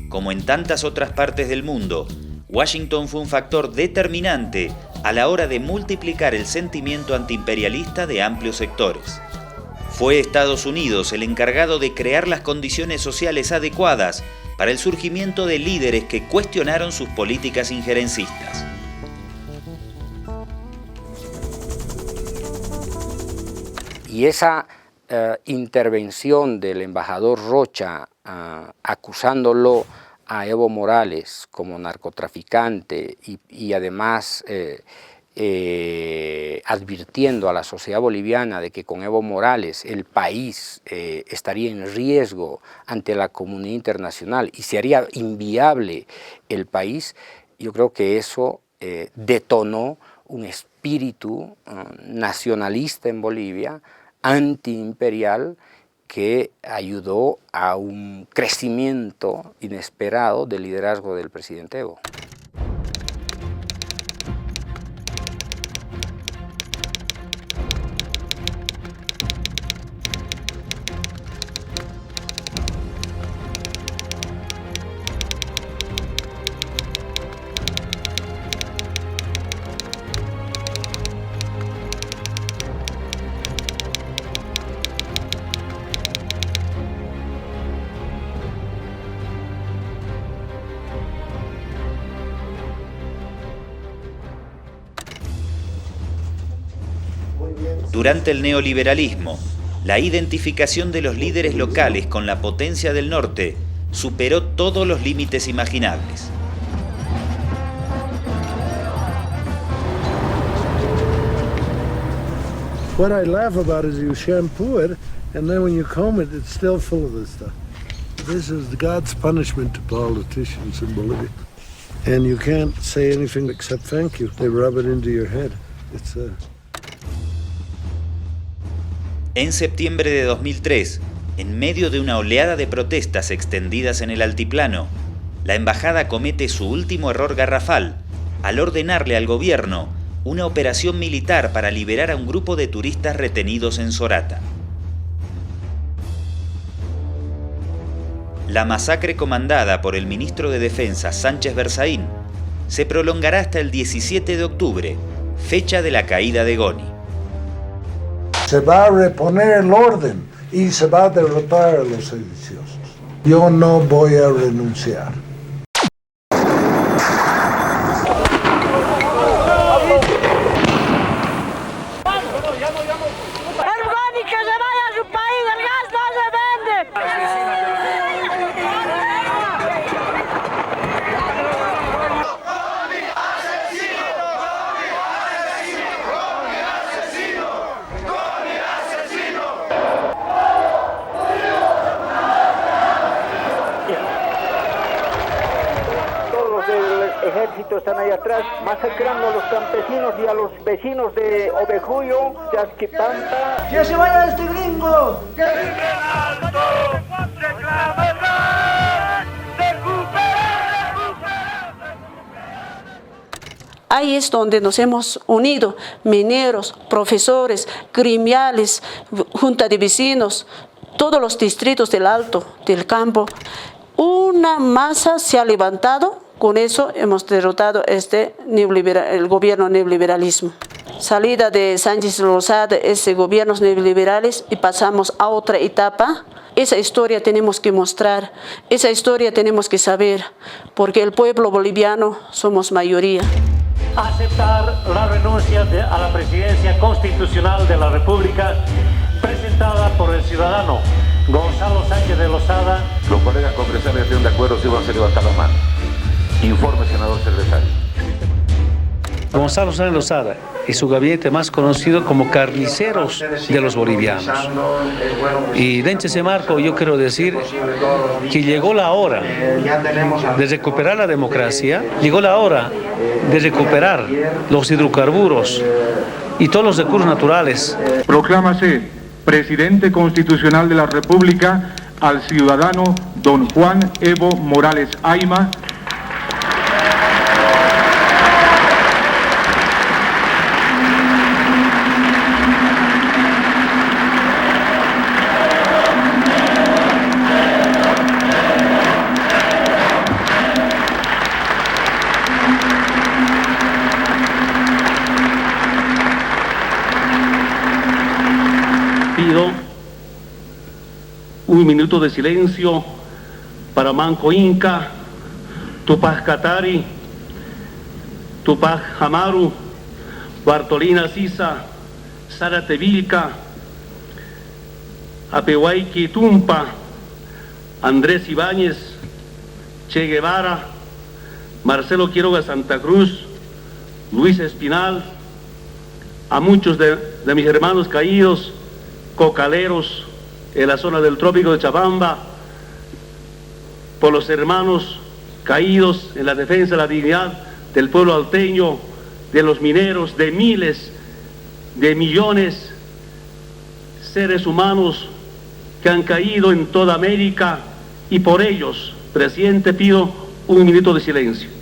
Como en tantas otras partes del mundo, Washington fue un factor determinante a la hora de multiplicar el sentimiento antiimperialista de amplios sectores. Fue Estados Unidos el encargado de crear las condiciones sociales adecuadas para el surgimiento de líderes que cuestionaron sus políticas injerencistas. Y esa intervención del embajador Rocha acusándolo a Evo Morales como narcotraficante y además advirtiendo a la sociedad boliviana de que con Evo Morales el país estaría en riesgo ante la comunidad internacional y se haría inviable el país, yo creo que eso detonó un espíritu nacionalista en Bolivia, antiimperial, que ayudó a un crecimiento inesperado del liderazgo del presidente Evo. durante el neoliberalismo, la identificación de los líderes locales con la potencia del norte superó todos los límites imaginables. What I laugh about is you shampoo it, and then when you comb it, it's still full of this stuff. This is God's punishment to politicians in Bolivia. And you can't say anything except thank you. They rub it into your head. It's En septiembre de 2003, en medio de una oleada de protestas extendidas en el altiplano, la embajada comete su último error garrafal al ordenarle al gobierno una operación militar para liberar a un grupo de turistas retenidos en Sorata. La masacre comandada por el ministro de Defensa Sánchez Berzaín se prolongará hasta el 17 de octubre, fecha de la caída de Goni. Se va a reponer el orden y se va a derrotar a los sediciosos. Yo no voy a renunciar. Ejército están ahí atrás, masacrando a los campesinos y a los vecinos de Ovejuyo, Chasquipampa. ¡Que se vaya este gringo! ¡Que Ahí es donde nos hemos unido, mineros, profesores, gremiales, junta de vecinos, todos los distritos del Alto, del campo. Una masa se ha levantado. Con eso hemos derrotado el gobierno neoliberalismo. Salida de Sánchez Lozada, ese gobiernos neoliberales, y pasamos a otra etapa. Esa historia tenemos que mostrar, esa historia tenemos que saber, porque el pueblo boliviano somos mayoría. Aceptar la renuncia a la presidencia constitucional de la República presentada por el ciudadano Gonzalo Sánchez de Lozada. Los colegas congresales estén de acuerdo si van a levantar la mano. Informe, senador secretario. Gonzalo Sánchez Lozada y su gabinete más conocido como carniceros de los bolivianos. Y dentro de ese marco yo quiero decir que llegó la hora de recuperar la democracia, llegó la hora de recuperar los hidrocarburos y todos los recursos naturales. Proclámase presidente constitucional de la República al ciudadano don Juan Evo Morales Ayma. Pido un minuto de silencio para Manco Inca, Tupac Katari, Tupac Amaru, Bartolina Sisa, Zárate Vilca, Apehuayqui Tumpa, Andrés Ibáñez, Che Guevara, Marcelo Quiroga Santa Cruz, Luis Espinal, a muchos de mis hermanos caídos, cocaleros en la zona del trópico de Chabamba, por los hermanos caídos en la defensa de la dignidad del pueblo alteño, de los mineros, de miles, de millones de seres humanos que han caído en toda América, y por ellos, presidente, pido un minuto de silencio.